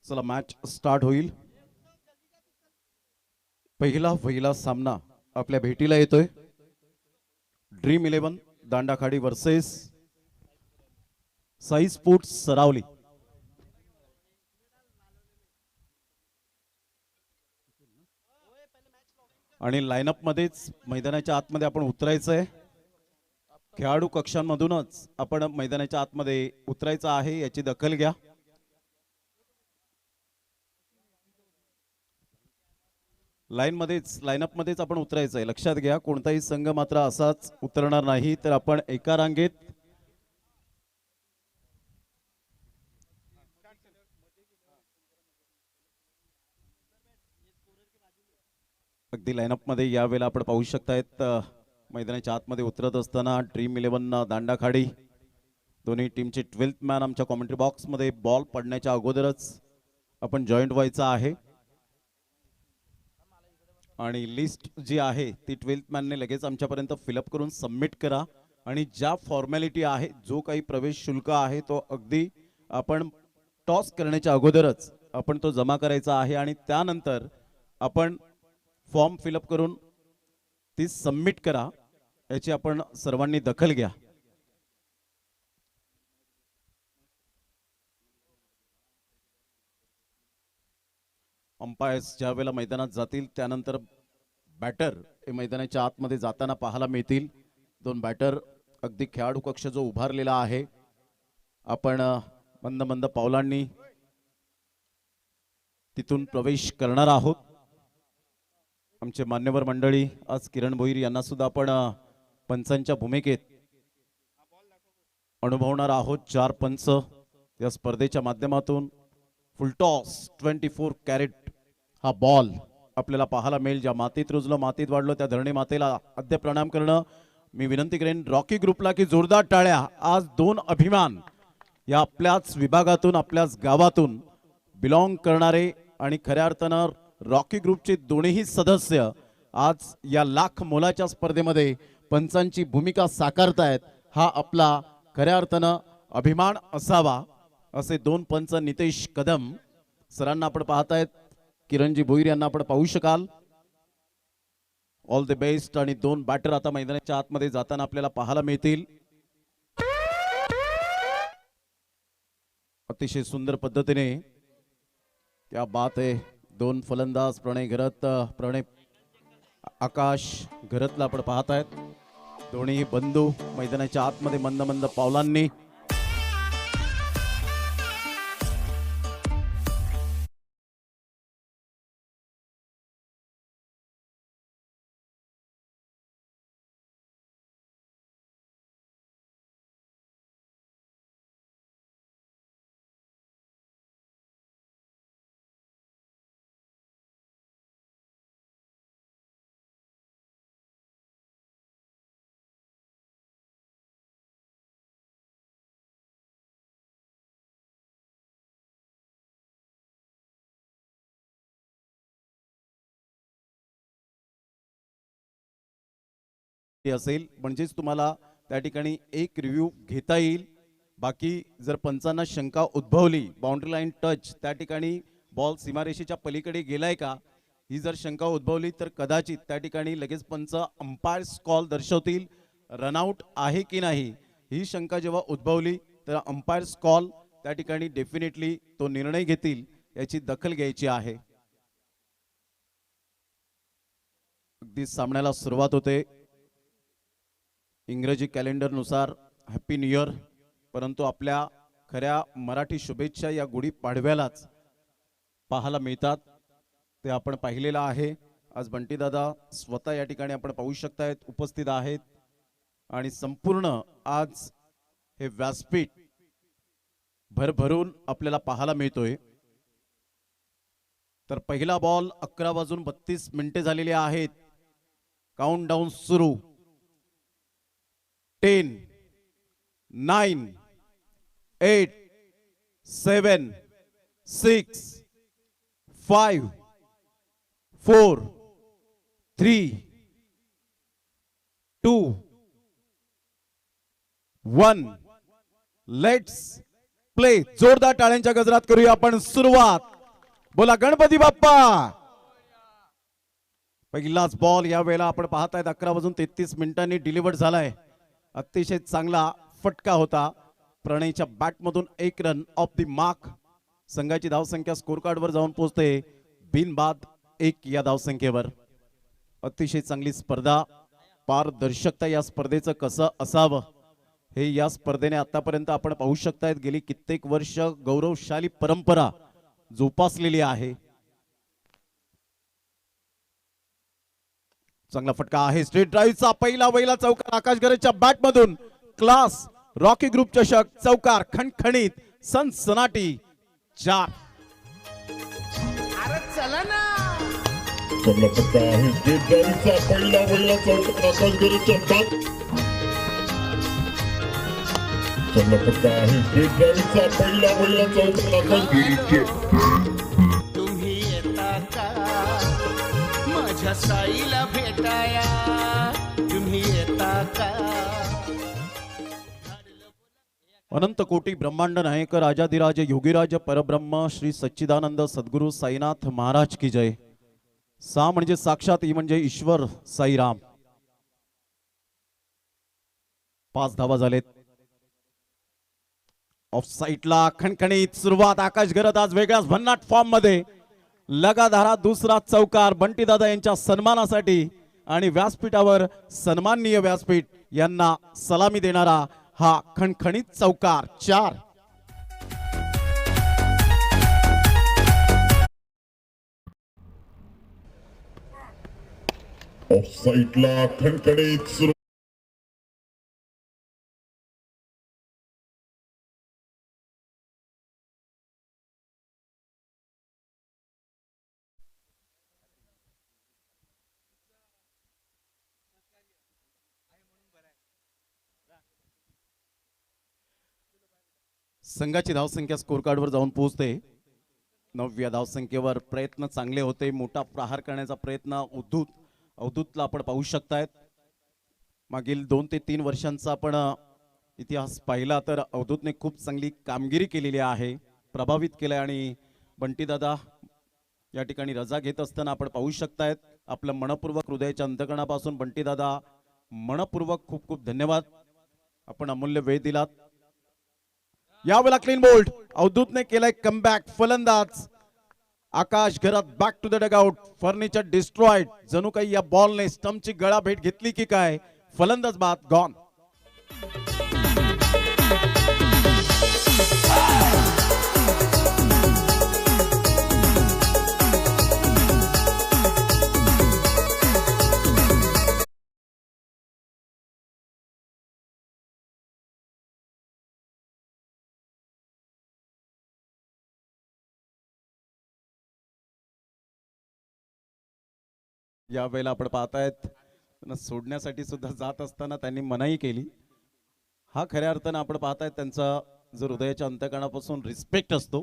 चला match start होईल। पहिला सामना आपल्या भेटीला येतोय। Dream 11 Dandakhadi versus Sai sports Saravali. आणि लाइनअप मध्येच मैदानाच्या आतमध्ये आपण उतरायचंय। खेळाडू कक्षांमधूनच आपण मैदानाच्या आतमध्ये उतरायचं आहे, याची दखल घ्या। लाइनअप मध्येच आपण उतरायचंय, लक्षात घ्या। कोणताही संघ मात्र असाच उतरणार नाही, तर आपण एका रांगेत अगदी लाइनअप मध्ये यावेळेला आपण पाहू शकतायत मैदानाच्या आतमध्ये उतरत असताना ड्रीम 11 दांडाखाडी दोन्ही टीमचे 12th मॅन आमच्या कमेंट्री बॉक्स मध्ये बॉल पडण्याच्या अगोदरच आपण जॉईंट व्हायचं आहे। आणि लिस्ट जी आहे ती 12th मॅन ने लगेच आमच्यापर्यंत फिलअप करून सबमिट करा। आणि ज्या फॉर्मॅलिटी आहे, जो काही प्रवेश शुल्क आहे, तो अगदी आपण टॉस करण्याच्या अगोदरच आपण तो जमा करायचा आहे। आणि त्यानंतर आपण फॉर्म फिलअप करून ती सबमिट करा, याची आपण सर्वांनी दखल घ्या। अंपायर्स ज्या वेळेला मैदानात जातील त्यानंतर बॅटर हे मैदानाच्या आतमध्ये जाताना पाहायला मिळतील। दोन बॅटर अगदी खेळाडू कक्ष जो उभारलेला आहे, आपण मंद मंद पावलांनी तिथून प्रवेश करणार आहोत। आमचे मान्यवर मंडळी, आज किरण भोईर यांना सुद्धा आपण पंचांच्या भूमिकेत अनुभवणार आहोत। 4 पंच या स्पर्धेच्या माध्यमातून फुलटॉस 24 कॅरेट हा बॉल आपल्याला पाहायला मिळेल। ज्या मातीत रुजलो मातीत वाढलो त्या धरणी मातेला आद्य प्रणाम करणं मी विनंती करेन रॉकी ग्रुपला की जोरदार टाळ्या। आज 2 अभिमान या आपल्याच विभागातून आपल्याच गावातून बिलॉंग करणारे आणि खऱ्या अर्थानं रॉकी ग्रुपचे दोन्ही सदस्य आज या लाख मोलाच्या स्पर्धेमध्ये पंचांची भूमिका साकारतायत। हा आपला खऱ्या अर्थानं अभिमान असावा। असे 2 पंच नितेश कदम सरांना आपण पाहतायत, किरणजी भोईर यांना आपण पाहू शकाल। All the best. आणि 2 बॅटर आता मैदानाच्या आतमध्ये जाताना आपल्याला पाहायला मिळतील। अतिशय सुंदर पद्धतीने, क्या बात है। 2 फलंदाज प्रणय आकाश घरतला आपण पाहतायत। दोन्ही बंधू मैदानाच्या आतमध्ये मंद मंद पावलांनी असेल, म्हणजेच तुम्हाला त्या ठिकाणी एक रिव्ह्यू घेता येईल। बाकी जर पंचांना शंका उद्भवली, बाउंड्री लाईन टच त्या ठिकाणी बॉल सीमारेषेच्या पलीकडे गेलाय का, ही जर शंका उद्भवली तर कदाचित त्या ठिकाणी लगेच पंच अंपायर्स कॉल दर्शवतील। रनआउट आहे की नाही ही शंका जेव्हा उद्भवली तर अंपायर्स कॉल त्या ठिकाणी डेफिनेटली तो निर्णय घेतील, याची दखल घ्यायची आहे। अगदी सामन्याला सुरुवात होते इंग्रजी कॅलेंडर नुसार हॅपी न्यू इयर, परंतु आपल्या खऱ्या मराठी शुभेच्छा या गुढी पाडव्यालाच पाहायला मिळतात, ते आपण पाहिलेलं आहे। आज बंटी दादा स्वतः या ठिकाणी आपण पाहू शकतायत उपस्थित आहेत आणि संपूर्ण आज हे व्यासपीठ भरभरून आपल्याला पाहायला मिळतोय। तर पहिला बॉल 11:32 झालेले आहेत। काउंटडाऊन सुरू। 10 9 8 7 6 5 4 3 2 1 लेट्स प्ले। जोरदार टाळ्यांच्या गजरात करूया आपण सुरुवात। बोला गणपती बाप्पा. पहिलाच बॉल या वेळेला आपण पाहतायत 11:33 डिलिव्हर झालाय. अतिशय चांगला फटका होता. प्रणयच्या बॅटमधून 1 रन ऑफ द मार्क. संघाची धावसंख्या स्कोर कार्डवर जाऊन पोहोचते बिनबाद 1 या धावसंख्येवर. अतिशय चांगली स्पर्धा. पारदर्शकता या स्पर्धेचं कसं असावं हे या स्पर्धेने आतापर्यंत आपण पाहू शकतायत. गेली कित्येक वर्ष गौरवशाली परंपरा जोपासलेली आहे. चांगला फटका आहे. स्ट्रेट ड्राईव्हचा पहिला चौकार आकाश गरजच्या बॅटमधून. क्लास रॉकी ग्रुप चषक चौकार खणखणीत सनसनाटी 4. अरे चला ना. चांगला फटका आहे. स्ट्रेट ड्राईव्हचा पहिला चौकार आकाश गरजच्या बॅट. चांगला फटका आहे. स्ट्रेट ड्राईव्हचा पहिला चौकार आकाश गरजच्या. तुम्ही येता का माझ्या साईला भेटाया. तुम्ही येता का. अनंत कोटी ब्रह्मांड नायक राजाधिराज योगीराज परब्रह्म श्री सच्चिदानंद सद्गुरु साईनाथ महाराज की जय. सा म्हणजे साक्षात, ई म्हणजे ईश्वर साईराम. 5 धावा झालेत. ऑफ साईडला खणखणीत सुरुवात. आकाश गरज आज वेगळ्याच भन्नाट फॉर्म मध्ये. लगातार दुसरा चौकार बंटी दादा यांच्या सन्मानासाठी आणि व्यासपीठावर सन्माननीय व्यासपीठ यांना सलामी देणारा हा खणखणीत चौकार 4. ऑफ साईडला खणखणीत सुरू. संघाची धावसंख्या स्कोर कार्डवर जाऊन पोहोचते 9व्या धावसंख्येवर. प्रयत्न चांगले होते. मोठा प्रहार करण्याचा प्रयत्न अवधूतला आपण पाहू शकतायत. मागील 2 ते 3 वर्षांचा आपण इतिहास पाहिला तर अवधूतने खूप चांगली कामगिरी केलेली आहे. प्रभावित केलंय. आणि बंटी दादा या ठिकाणी रजा घेत असताना आपण पाहू शकतायत. आपलं मनपूर्वक हृदयाच्या अंतकरणापासून बंटी दादा मनपूर्वक खूप खूप धन्यवाद. आपण अमूल्य वेळ दिलात. यावेळेला क्लीन बोल्ड. अवधूतने केलाय कमबॅक. फलंदाज आकाश घरात back to the dugout. Furniture destroyed. जणू काही या बॉलने स्टंपची गळा भेट घेतली की काय. फलंदाज बाद गॉन. या वेळेला आपण पाहतायत त्यांना सोडण्यासाठी सुद्धा जात असताना त्यांनी मनाई केली. हा खऱ्या अर्थानं आपण पाहतायत त्यांचा जो हृदयाच्या अंतकरणापासून रिस्पेक्ट असतो.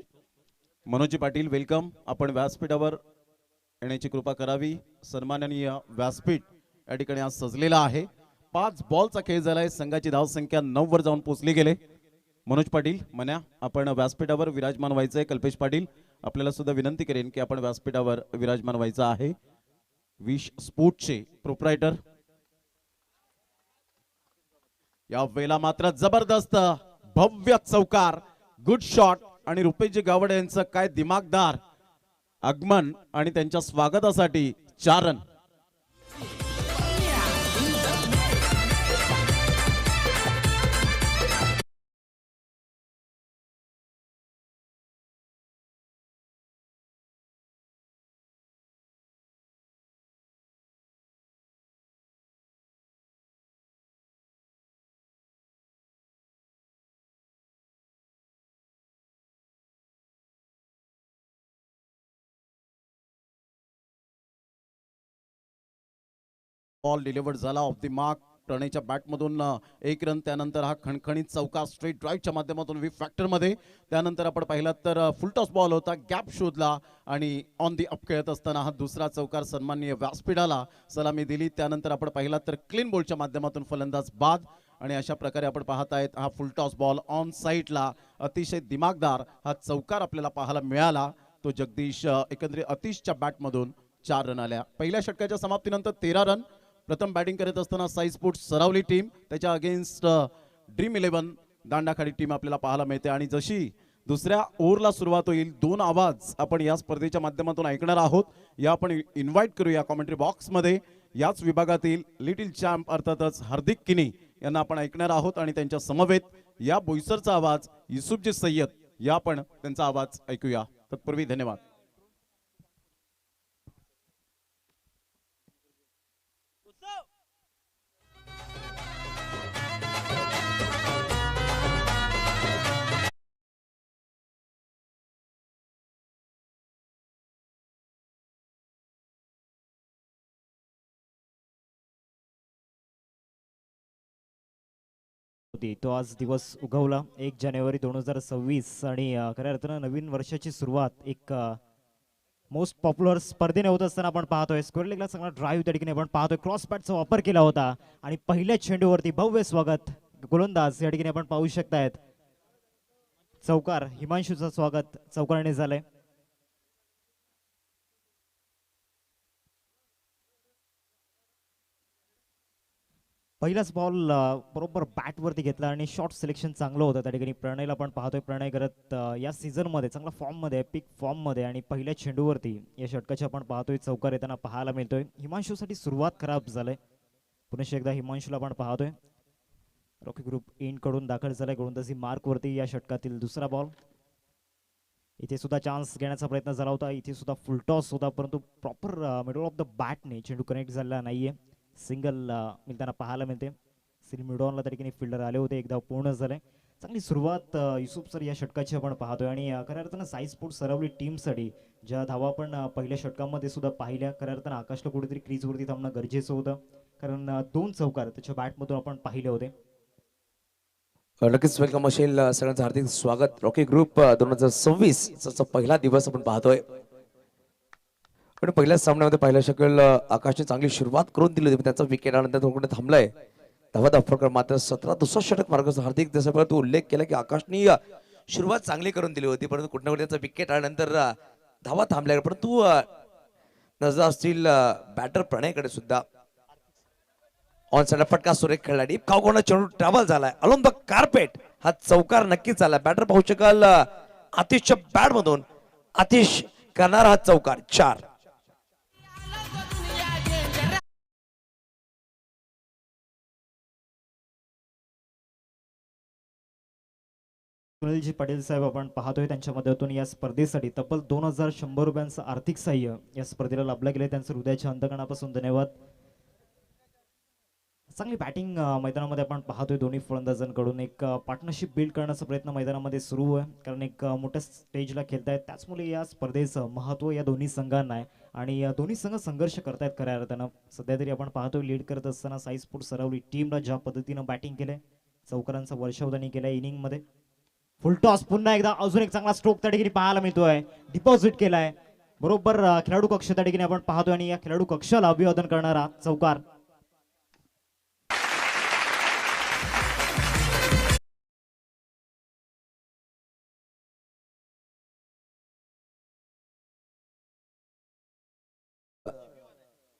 मनोजी पाटील वेलकम. आपण व्यासपीठावर येण्याची कृपा करावी. सन्माननीय व्यासपीठ या ठिकाणी आज सजलेला आहे. 5 बॉलचा खेळ झालाय. संघाची धावसंख्या 9 वर जाऊन पोहोचली गेले. मनोज पाटील मन्या आपण व्यासपीठावर विराजमान व्हायचंय. कल्पेश पाटील आपल्याला सुद्धा विनंती करेन की आपण व्यासपीठावर विराजमान व्हायचं आहे. विश स्पोर्टचे प्रोप्रायटर. या वेळेला मात्र जबरदस्त भव्य चौकार. Good shot. आणि रुपेशजी गावडे यांचं काय दिमागदार आगमन आणि त्यांच्या स्वागतासाठी 4 रन. बॉल डिलिव्हर्ड झाला ऑफ द मार्क. प्रणयच्या बॅटमधून 1 रन. त्यानंतर हा खणखणीत चौकार स्ट्रेट ड्राईव्हच्या माध्यमातून वी फॅक्टर मध्ये. त्यानंतर आपण पाहिलात तर फुलटॉस बॉल होता. गॅप शोधला आणि ऑन दी अप खेळत असताना हा दुसरा चौकार सन्माननीय व्यासपीठाला सलामी दिली. त्यानंतर आपण पाहिलात तर क्लीन बोल्डच्या माध्यमातून फलंदाज बाद. आणि अशा प्रकारे आपण पाहत आहेत हा फुलटॉस बॉल ऑन साईडला. अतिशय दिमागदार हा चौकार आपल्याला पाहायला मिळाला. तो जगदीश एकंदरीत अतिशच्या बॅटमधून 4 रन आल्या. पहिल्या षटकाच्या समाप्तीनंतर 13 रन. प्रथम बॅटिंग करत असताना साई स्पोर्ट्स सरावली टीम, त्याच्या अगेन्स्ट ड्रीम 11 दांडाखाडी टीम आपल्याला पाहायला मिळते. आणि जशी दुसऱ्या ओव्हरला सुरुवात होईल, 2 आवाज आपण या स्पर्धेच्या माध्यमातून ऐकणार आहोत. या आपण इन्व्हाइट करूया कॉमेंट्री बॉक्समध्ये. याच विभागातील लिटिल चॅम्प अर्थातच हार्दिक किनी यांना आपण ऐकणार आहोत आणि त्यांच्या समवेत या बोईसरचा आवाज युसुफजी सय्यद या आपण त्यांचा आवाज ऐकूया. तत्पूर्वी धन्यवाद. तो आज दिवस उगवला 1 जानेवारी 2026 आणि खऱ्या अर्थानं नवीन वर्षाची सुरुवात एक मोस्ट पॉप्युलर स्पर्धेने होत असताना आपण पाहतोय. स्क्वेअर लेगला चांगला ड्राईव्ह त्या ठिकाणी आपण पाहतोय. क्रॉस बॅटचा वापर केला होता आणि पहिल्या चेंडूवरती भव्य स्वागत गोलंदाज या ठिकाणी आपण पाहू शकतायत. चौकार हिमांशूचं स्वागत चौकाराने झालंय. पहिलाच बॉल बरोबर बॅटवरती घेतला आणि शॉट सिलेक्शन चांगलं होतं त्या ठिकाणी. प्रणयला आपण पाहतोय, प्रणय करत या सीझनमध्ये चांगला फॉर्ममध्ये, पीक फॉर्ममध्ये आणि पहिल्या चेंडूवरती या षटकाची आपण पाहतोय चौकार येताना पाहायला मिळतोय. हिमांशूसाठी सुरुवात खराब झालंय. पुन्हा एकदा हिमांशूला आपण पाहतोय. रॉकी ग्रुप इन कडून दाखल झालाय गोलंदाजी मार्कवरती. या षटकातील दुसरा बॉल. इथे सुद्धा चान्स घेण्याचा प्रयत्न झाला होता. इथे सुद्धा फुल टॉस होता, परंतु प्रॉपर मिडल ऑफ द बॅटने चेंडू कनेक्ट झालेला नाहीये. सिंगल मिळताना पाहायला मिळते. सिल मिडॉनला त्या ठिकाणी फिल्डर आले होते. एकदा पूर्ण झाले. चांगली सुरुवात युसुफ सर या षटकाची आपण पाहतोय. आणि खऱ्या अर्थानं साई स्पोर्ट्स सरावली टीमसाठी ज्या धावा आपण पहिल्या षटकामध्ये सुद्धा पाहिल्या, खऱ्या अर्थानं आकाशला कुठेतरी क्रीजवरती थांबणं गरजेचं होतं, कारण 2 चौकार त्याच्या बॅटमधून आपण पाहिले होते. नक्कीच वेलकम असेल सगळ्यांचं हार्दिक स्वागत. रॉकी ग्रुप 2026 चा पहिला दिवस आपण पाहतोय. पण पहिल्याच सामन्यामध्ये पाहिलं शकेल आकाशने चांगली सुरुवात करून दिली होती. त्याचा विकेट आनंतर थोडं थांबलाय. धावा दाफरकर मात्र 17 दुसरा षटक मार्ग. हार्दिक जसं तू उल्लेख केला की आकाशने सुरुवात चांगली करून दिली होती, परंतु कुठे ना कुठे त्याचा विकेट आल्यानंतर धावा थांबल्या. परंतु नजर असतील बॅटर प्रणयकडे सुद्धा. ऑन साइड फटका सुरेख खेळला. डीप खाऊकोना चेंडू ट्रॅव्हल झालाय अलोन द कार्पेट. हा चौकार नक्कीच आला. बॅटर पाहू शकाल आतिशच्या बॅट मधून आतिश करणार हा चौकार 4. सुनीलजी पाटील साहेब आपण पाहतोय. त्यांच्या मदतीतून या स्पर्धेसाठी तब्बल 2100 रुपयांचं आर्थिक सहाय्य या स्पर्धेला लाभलं गेले. त्यांचं हृदयाच्या अंतकणापासून धन्यवाद. चांगली बॅटिंग मैदानामध्ये आपण पाहतोय. दोन्ही फलंदाजांकडून एक पार्टनरशिप बिल्ड करण्याचा प्रयत्न मैदानामध्ये सुरू आहे, कारण एक मोठ्या स्टेजला खेळतायत. त्याचमुळे या स्पर्धेचं महत्त्व या दोन्ही संघांना आहे आणि दोन्ही संघ संघर्ष करतायत खऱ्या अर्थानं. सध्या तरी आपण पाहतोय लीड करत असताना साई स्पोर्ट्स सरावली टीमला ज्या पद्धतीनं बॅटिंग केलंय, चौकारांचा वर्षाव त्यांनी केलाय इनिंगमध्ये. फुल टॉस पुन्हा एकदा अजून एक चांगला स्ट्रोक त्या ठिकाणी पाहायला मिळतोय. डिपॉझिट केलाय बरोबर खेळाडू कक्ष त्या ठिकाणी आपण पाहतोय आणि या खेळाडू कक्षाला अभिवादन करणारा चौकार.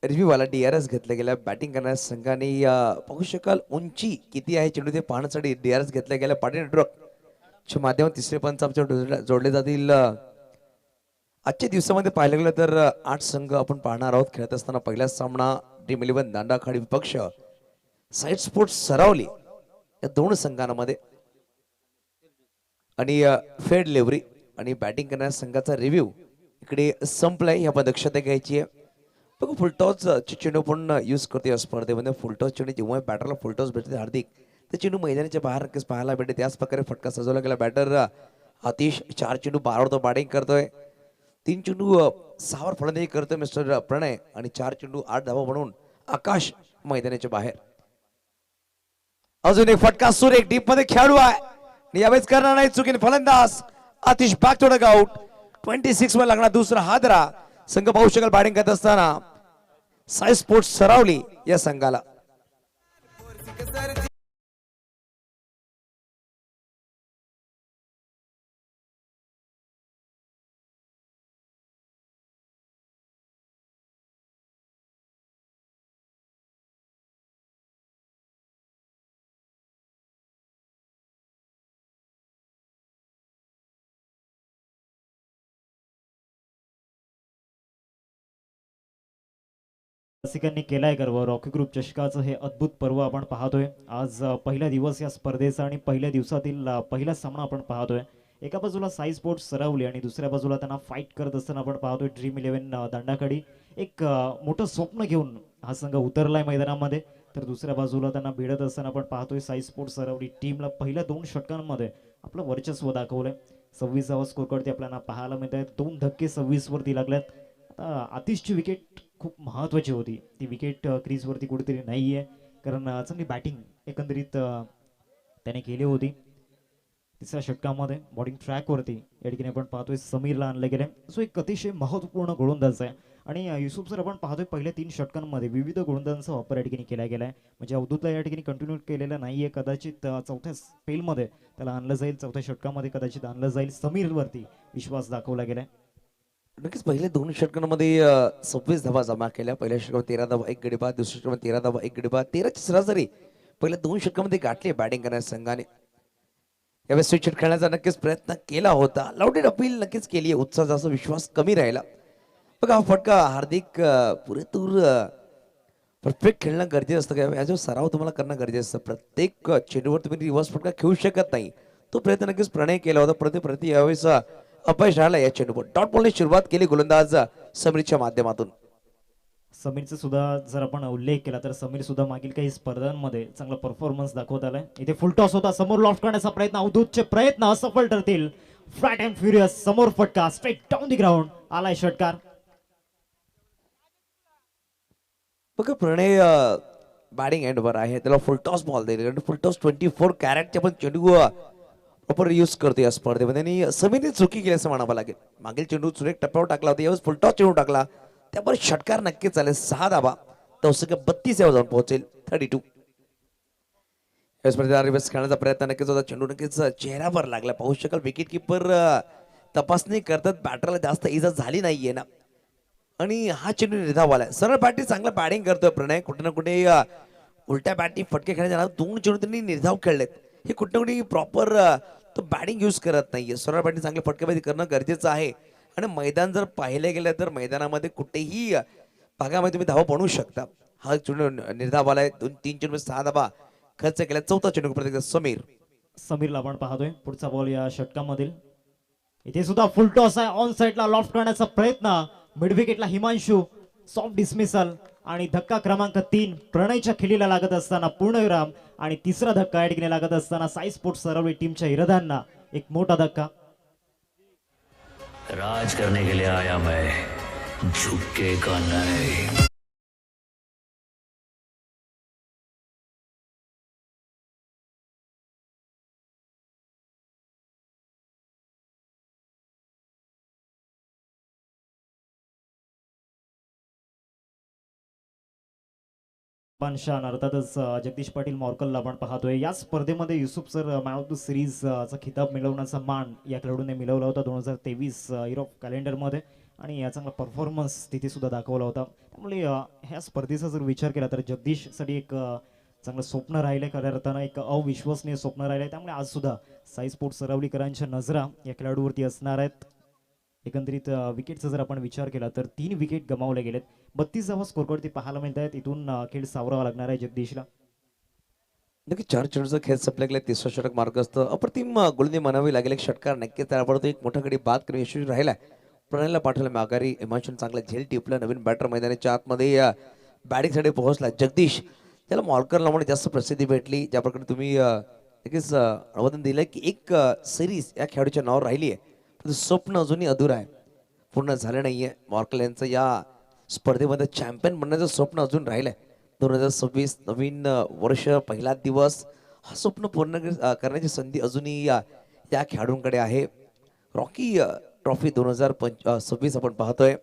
रिव्ह्यू वाला DRS घेतला गेला. बॅटिंग करणाऱ्या संघाने पाहू शकाल उंची किती आहे चेंडू ते पाहण्यासाठी DRS घेतला गेला. पाटील नेटवर्क माध्यमात तिसरे पंच आमच्या जोडले जातील. आजच्या दिवसामध्ये पाहिलं गेलं तर 8 संघ आपण पाहणार आहोत खेळत असताना. पहिला सामना ड्रीम 11 दांडाखाडी विपक्ष साई स्पोर्ट्स सरावली या 2 संघांमध्ये आणि फेड लेवरी आणि बॅटिंग करणाऱ्या संघाचा रिव्ह्यू इकडे संपलाय. ही आपण दक्षता घ्यायची आहे. बघू फुलटॉस चेंडू पण यूज करतो या स्पर्धेमध्ये. फुलटॉस चेंडू जेव्हा बॅटरला फुलटॉस भेटते हार्दिक, ते चेंडू मैदानाच्या बाहेर नक्कीच पाहायला भेटते. त्याच प्रकारे फटका सजवला गेला. बॅटर आतिश 4 चेंडू 12 बॅटिंग करतोय. 3 चेंडू 6 फलंदाजी करतोय मिस्टर प्रणय आणि 4 चेंडू 8 धावा म्हणून आकाश मैदानाच्या बाहेर. अजून एक फटका सुरेख डीप मध्ये खेळाडू आहे. यावेळेस करणार नाही चुकीने फलंदाज Atish back to the out. 26 वर लागणार दुसरा हादरा. संघ पाहू शकाल बॅटिंग करत असताना साई स्पोर्ट्स सरावली या संघाला रसिकांनी केलाय गर्व. रॉकी ग्रुप चषकाचं हे अद्भुत पर्व आपण पाहतोय. आज पहिला दिवस या स्पर्धेचा आणि पहिल्या दिवसातील पहिला सामना आपण पाहतोय. एका बाजूला साई स्पोर्ट्स सरावली आणि दुसऱ्या बाजूला त्यांना फाईट करत असताना आपण पाहतोय ड्रीम 11 दांडाकडे. एक मोठं स्वप्न घेऊन हा संघ उतरलाय मैदानामध्ये. तर दुसऱ्या बाजूला त्यांना भिडत असताना आपण पाहतोय साई स्पोर्ट्स सरावली टीमला पहिल्या 2 षटकांमध्ये आपलं वर्चस्व दाखवलंय. 26वा स्कोरवरती आपल्याला पाहायला मिळत आहे. 2 धक्के 26 वरती लागल्यात. आता आतिशची विकेट खूप महत्त्वाची होती. ती विकेट क्रीजवरती कुठेतरी नाही आहे, कारण चांगली बॅटिंग एकंदरीत त्याने केली होती. तिसऱ्या षटकामध्ये बॉलिंग ट्रॅकवरती या ठिकाणी आपण पाहतोय समीरला आणलं गेलं. सो एक अतिशय महत्त्वपूर्ण गोलंदाज आहे. आणि युसुफ सर आपण पाहतोय पहिल्या 3 षटकांमध्ये विविध गोलंदाजांचा वापर या ठिकाणी केला गेला आहे. म्हणजे अवधूतला या ठिकाणी कंटिन्यू केलेला नाही आहे. कदाचित चौथ्या स्पेलमध्ये त्याला आणलं जाईल, चौथ्या षटकामध्ये कदाचित आणलं जाईल. समीरवरती विश्वास दाखवला गेलाय. नक्कीच पहिले 2 षटकांमध्ये 26 धावा जमा केल्या. पहिल्या षटकामध्ये 13 धावा 1 गडी बाद, दुसऱ्या षटकामध्ये 13 धावा 1 गडी बाद, 13ची सरासरी पहिल्या 2 षटकांमध्ये गाठली बॅटिंग करण्याच्या संघाने. यावेळेस स्विच हिट खेळण्याचा नक्कीच प्रयत्न केला होता. लाउडेड अपील नक्कीच केली आहे. उत्साह जास्त विश्वास कमी राहिला. बघा हा फटका हार्दिक पुरेपूर परफेक्ट खेळणं गरजेचं असतं का? याचा सराव तुम्हाला करणं गरजेचं असतं. प्रत्येक चेंडूवर तुम्ही रिव्हर्स फटका खेळू शकत नाही. तो प्रयत्न नक्कीच प्रणय केला होता. प्रति यावेळेस अपयश राहिला या चेंडूवर. डॉट बॉलने सुरुवात केली गोलंदाज समीरच्या माध्यमातून. समीरचा सुद्धा जर आपण उल्लेख केला तर समीर सुद्धा मागील काही स्पर्धांमध्ये चांगला परफॉर्मन्स दाखवत आलाय. इथे फुल टॉस होता, समोर लॉफ्ट करण्याचा प्रयत्न, अवधूतचे प्रयत्न असफल ठरतील. फ्लॅट अँड फ्युरियस समोर फटका, स्ट्रेट डाऊन दी ग्राउंड आलाय षटकार. बघा प्रणय बॅटिंग एंडवर आहे. त्याला फुल टॉस बॉल दिले. फुल टॉस 24 कॅरेटचे पण चेंडू प्रॉपर यूज करतो या स्पर्धेमध्ये. आणि समीरने चुकी केली असं म्हणावं लागेल. मागील चेंडू सुरेख टप्प्यावर टाकला होता, यावेळेस फुल टॉस चेंडू टाकला, त्यावर षटकार नक्कीच चालेल. 6 धावा तो 32 यावर जाऊन पोहोचेल. 32 या स्पर्धेला रिव्हर्स खेळण्याचा प्रयत्न नक्कीच होता. चेंडू नक्कीच चेहऱ्यावर लागला. पाहू शकाल विकेट किपर तपासणी करतात. बॅटरला जास्त इजा झाली नाहीये ना. आणि हा चेंडू निर्धावाला सरळ बॅटिंग चांगला बॅटिंग करतोय प्रणय. कुठे ना कुठे उलट्या बॅटिंग फटके खेळण्याच्या 2 चेंडू त्यांनी निर्धाव खेळलेत. हे कुठे ना कुठे प्रॉपर तो बॅटिंग यूज करत नाहीये. सरळ बॅटिंग चांगले फटकेबाजी करणं गरजेचं आहे. आणि मैदान जर पाहिले गेलं तर मैदानामध्ये कुठेही भागामध्ये तुम्ही धावा बनवू शकता. हा चेंडू निर्धावाला आहे. 2-3 चेंडू 6 धावा खर्च केला. चौथा चेंडू प्रत्येक समीरला आपण पाहतोय पुढचा बॉल या षटकामधील. इथे सुद्धा फुल टॉस आहे. ऑन साइडला लॉफ्ट करण्याचा प्रयत्न, मिड विकेटला हिमांशू, सॉफ्ट डिसमिसल आणि धक्का क्रमांक 3 प्रणयच्या खेळीला लागत असताना पूर्णविराम. आणि तिसरा धक्का या ठिकाणी लागत असताना साई स्पोर्ट्स सरावली टीमच्या इरदांना एक मोठा धक्का. राज करने के लिए आया मैं, झुकेगा नहीं. शान अर्थातच जगदीश पाटील मॉर्कलला आपण पाहतोय. या स्पर्धेमध्ये Yusuf sir man of the series चा खिताब मिळवण्याचा मान या खेळाडूने मिळवला होता 2023 युरोप कॅलेंडरमध्ये. आणि या चांगला परफॉर्मन्स तिथे सुद्धा दाखवला होता. त्यामुळे ह्या स्पर्धेचा जर विचार केला तर जगदीशसाठी एक चांगलं स्वप्न राहिलंय. खऱ्या अर्थानं एक अविश्वसनीय स्वप्न राहिलंय. त्यामुळे आज सुद्धा साई स्पोर्ट्स सरावलीकरांच्या नजरा या खेळाडूवरती असणार आहेत. एकंदरीत विकेटचा जर आपण विचार केला तर 3 विकेट गमावले गेलेत. 32वा स्कोरवरती पाहायला मिळत आहेत. इथून खेळ सावरावा लागणार आहे जगदीशला. नक्की 4 चेंडूचा खेळ संपला गेला. 3रा षटक मार्ग असतं. अप्रतिम गोलंदाजी म्हणावी लागेल. एक षटकार नक्कीच त्यावर एक मोठा गडी बाद करून यशस्वी राहिला. प्रणयला पाठवलं माघारी. हिमांशून चांगला झेल टिपला. नवीन बॅटर मैदानाच्या आतमध्ये बॅटिंगसाठी पोहोचला. जगदीश त्याला मॉर्करला म्हणून जास्त प्रसिद्धी भेटली. ज्या प्रकारे तुम्ही नक्कीच अनुवादन दिलं की एक सिरीज या खेळाडूच्या नावावर राहिली आहे. स्वप्न अजूनही अधुरा आहे, पूर्ण झालं नाहीये. मॉर्कल यांचं या स्पर्धेमध्ये चॅम्पियन बनण्याचं स्वप्न अजून राहिलंय. 2026 नवीन वर्ष, पहिला दिवस. हा स्वप्न पूर्ण करण्याची संधी अजूनही या खेळाडूंकडे आहे. रॉकी ट्रॉफी 2026 आपण पाहतोय.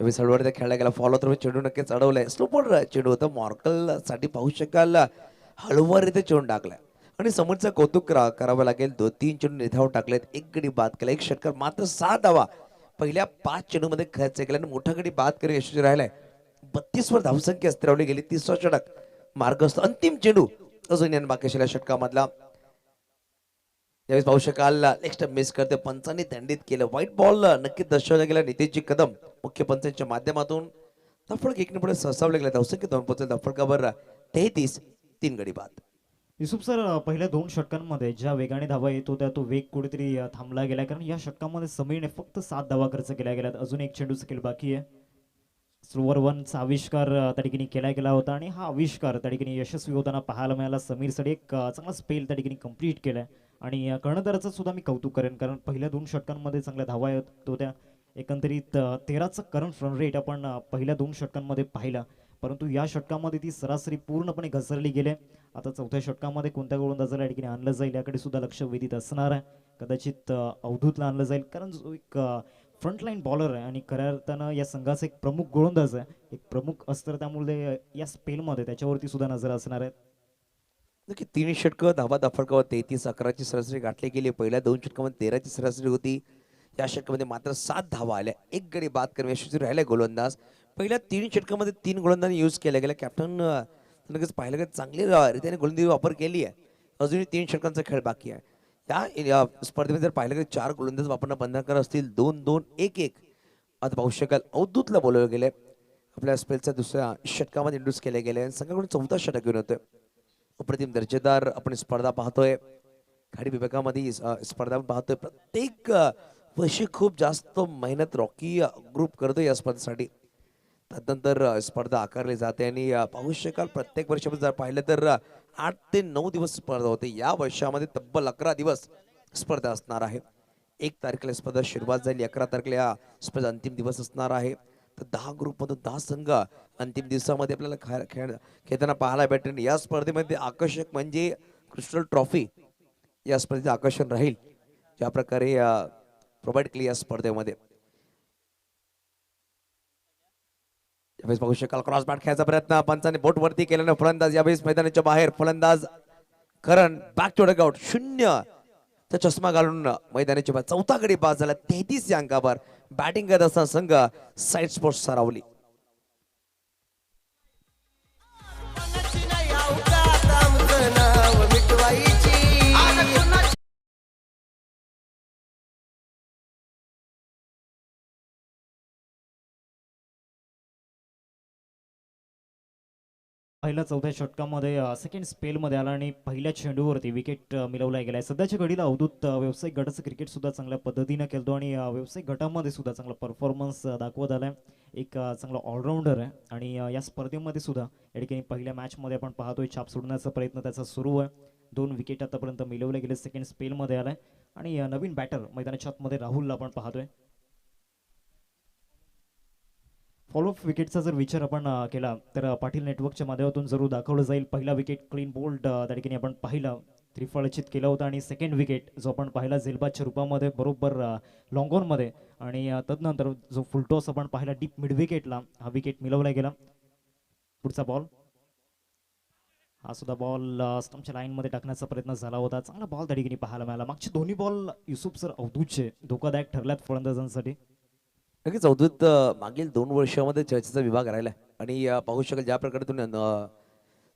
सडवरती खेळला गेला. फॉलो थ्रू चेंडू नक्कीच अडवलाय. स्लोपर चेंडू होता. मॉर्कल साठी पाहू शकाल हळूवारीते चेंडू टाकलाय. आणि समोरचं कौतुक करावं लागेल. 2-3 चेंडू निधाव टाकलेत. 1 गडी बाद केला. 1 षटकार मात्र 6 धावा पहिल्या 5 चेंडूमध्ये खर्च केला. आणि मोठा गडी बाद करून यशस्वी राहिलाय. 32 वर धावसंख्या स्थिरावली गेली. 30वा षटक मार्ग असतो. अंतिम चेंडू अजून यानं बाकी असलेल्या षटकामधला. यावेळेस पाहू शकाल नेक्स्ट मिस करते. पंचांनी दंडित केलं. व्हाईट बॉल नक्की दर्शवला गेला. नितेशजी कदम मुख्य पंचांच्या माध्यमातून धावफलक 1 पुढे सरसावले गेले. धावसंख्या 2 पोहोचले. धावफलकावर 33, 3 गडी बाद. युसुफ सर, पहिल्या 2 षटकांमध्ये ज्या वेगाने धावा येत होत्या तो वेग कुठेतरी थांबला गेला, कारण या षटकामध्ये समीरने फक्त 7 धावा खर्च केल्या गेल्यात. अजून एक चेंडू स्किल बाकी आहे. स्लोवर वनचा आविष्कार त्या ठिकाणी केला गेला होता आणि हा आविष्कार त्या ठिकाणी यशस्वी होताना पाहायला मिळाला. समीरसाठी एक चांगला स्पेल त्या ठिकाणी कंप्लीट केलाय आणि कर्णधाराचं सुद्धा मी कौतुक करेन, कारण पहिल्या 2 षटकांमध्ये चांगल्या धावा येत होत्या. एकंदरीत 13चं करंट रन रेट आपण पहिल्या 2 षटकांमध्ये पाहिला, परंतु या षटकामध्ये ती सरासरी पूर्णपणे घसरली गेले. आता चौथ्या षटकामध्ये कोणत्या गोलंदाजाला या ठिकाणी आणलं जाईल याकडे सुद्धा लक्ष वेधित असणार आहे. कदाचित अवधूतला आणलं जाईल, कारण जो एक फ्रंटलाईन बॉलर आहे आणि खऱ्या अर्थानं या संघाचा एक प्रमुख गोलंदाज आहे, एक प्रमुख अस्त्र, त्यामुळे या स्पेलमध्ये त्याच्यावरती सुद्धा नजर असणार आहे. नक्की 3 षटकं धावा धावफलकावर 33, 11ची सरासरी गाठली गेली. पहिल्या 2 षटकामध्ये 13ची सरासरी होती. या षटकामध्ये मात्र 7 धावा आल्या. 1 गडी बाद करणे यशस्वी राहिले गोलंदाज. पहिल्या 3 षटकामध्ये 3 गोलंदाजांनी यूज केल्या गेल्या. कॅप्टन लगेच पाहिलं की चांगली रीतीने गोलंदाजी वापर केली आहे. अजूनही 3 षटकांचा खेळ बाकी आहे. या स्पर्धेमध्ये जर पाहिलं की 4 गोलंदाज वापरणं बंधनकर असतील. 2-2, 1-1 आता पाहू शकाल. अवधूतला बोलवले गेले. आपल्या स्पेलच्या दुसऱ्या षटकामध्ये इंट्रोड्यूस केले गेले. संघाकडून 4था षटक घेऊन होतोय. अप्रतिम दर्जेदार आपण स्पर्धा पाहतोय. खाडी विभागामध्ये स्पर्धा पाहतोय. प्रत्येक वर्षी खूप जास्त मेहनत रॉकी ग्रुप करतो या स्पर्धेसाठी. त्यानंतर स्पर्धा आकारली जाते आणि पाहू शकाल प्रत्येक वर्षामध्ये जर पाहिलं तर 8 ते 9 दिवस स्पर्धा होते. या वर्षामध्ये तब्बल 11 दिवस स्पर्धा असणार आहे. 1 तारखेला स्पर्धा सुरुवात झाली. 11 तारखेला स्पर्धा अंतिम दिवस असणार आहे. तर 10 ग्रुपमधून 10 संघ अंतिम दिवसामध्ये आपल्याला खेळताना पाहायला भेटेल. या स्पर्धेमध्ये आकर्षक म्हणजे क्रिस्टल ट्रॉफी या स्पर्धेचे आकर्षण राहील, ज्या प्रकारे प्रोव्हाइड केली या स्पर्धेमध्ये. यावेळेस पाहू शकाल क्रॉस बॅट खेळायचा प्रयत्न पंचाने बोट वरती केल्यानं फलंदाज यावेळेस मैदानाच्या बाहेर. फलंदाज करण बॅक टू डगआउट 0 चा चष्मा घालून मैदानाच्या बाहेर. 4था गडी बाद झाला. 33 या अंकावर बॅटिंग करत असताना संघ साईड स्पोर्ट्स सरावली. कोणाची नाही अवकात आमचं नाव मिटवायची. पहिल्या 4थ्या षटकामध्ये सेकंड स्पेलमध्ये आला आणि पहिल्या चेंडूवरती विकेट मिळवला गेला आहे. सध्याच्या घडीला अवधूत व्यावसायिक गटाचं क्रिकेट सुद्धा चांगल्या पद्धतीनं खेळतो आणि व्यावसायिक गटामध्ये सुद्धा चांगला परफॉर्मन्स दाखवत आला आहे. एक चांगला ऑलराऊंडर आहे आणि या स्पर्धेमध्ये सुद्धा या ठिकाणी पहिल्या मॅचमध्ये आपण पाहतोय छाप सोडण्याचा प्रयत्न त्याचा सुरू आहे. 2 विकेट आतापर्यंत मिळवले गेले. सेकंड स्पेलमध्ये आलाय आणि नवीन बॅटर मैदानाच्या आतमध्ये राहुलला आपण पाहतोय. फॉलोअप विकेटचा जर विचार आपण केला तर पाटील नेटवर्कच्या माध्यमातून जरूर दाखवलं जाईल. पहिला विकेट क्लीन बोल्ड त्या ठिकाणी आपण पाहिला, त्रिफळचित केला होता आणि सेकंड विकेट जो आपण पाहिला झेलबादच्या रूपामध्ये बरोबर लॉंग ऑनमध्ये आणि तदनंतर जो फुलटॉस आपण पाहिला डीप मिड विकेटला हा विकेट मिळवला गेला. पुढचा बॉल हा सुद्धा बॉल स्टंपच्या लाईनमध्ये टाकण्याचा प्रयत्न झाला होता. चांगला बॉल त्या ठिकाणी पाहायला मिळाला. मागचे दोन्ही बॉल युसुफ सर अवधूतचे धोकादायक ठरल्यात फलंदाजांसाठी. नक्कीच अवधूत मागील 2 वर्षामध्ये चर्चेचा विभाग राहिला आणि पाहू शकाल ज्या प्रकारे तुम्ही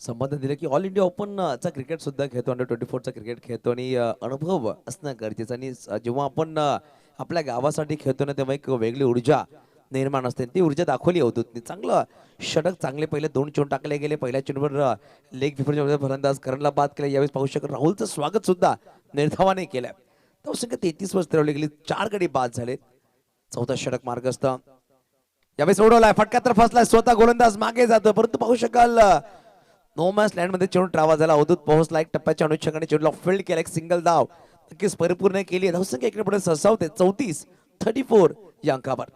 संबंध दिले की ऑल इंडिया ओपनचा क्रिकेट सुद्धा खेळतो, अंडर 24चा क्रिकेट खेळतो आणि अनुभव असणं गरजेचं. आणि जेव्हा आपण आपल्या गावासाठी खेळतो ना तेव्हा एक वेगळी ऊर्जा निर्माण असते. ती ऊर्जा दाखवली अवधूतने. चांगलं षटक, चांगले पहिले 2 चेंडू टाकले गेले. पहिल्या चेंडूवर लेग विफरच्या फलंदाज करणला बाद केला. यावेळेस पाहू शकाल राहुलचं स्वागत सुद्धा निर्धावाने केलंय. धावसंख्या 33 वर स्थिरवली गेली. 4 गडी बाद झाले. 4था षटक मार्गस्थ. यावेळेस उडवलाय, फटका तर फसलाय. स्वतः गोलंदाज मागे जातो, परंतु पाहू शकाल नो मॅच लँड मध्ये चेंडू ट्रावा झाला. अवधूत पोहोचला. एक टप्प्याच्या अनुषंगाने चेंडूला फील्ड केला. एक सिंगल धाव नक्कीच परिपूर्ण केली. धावसंख्या इकडे पुढे सरसावते 34 या अंकावर.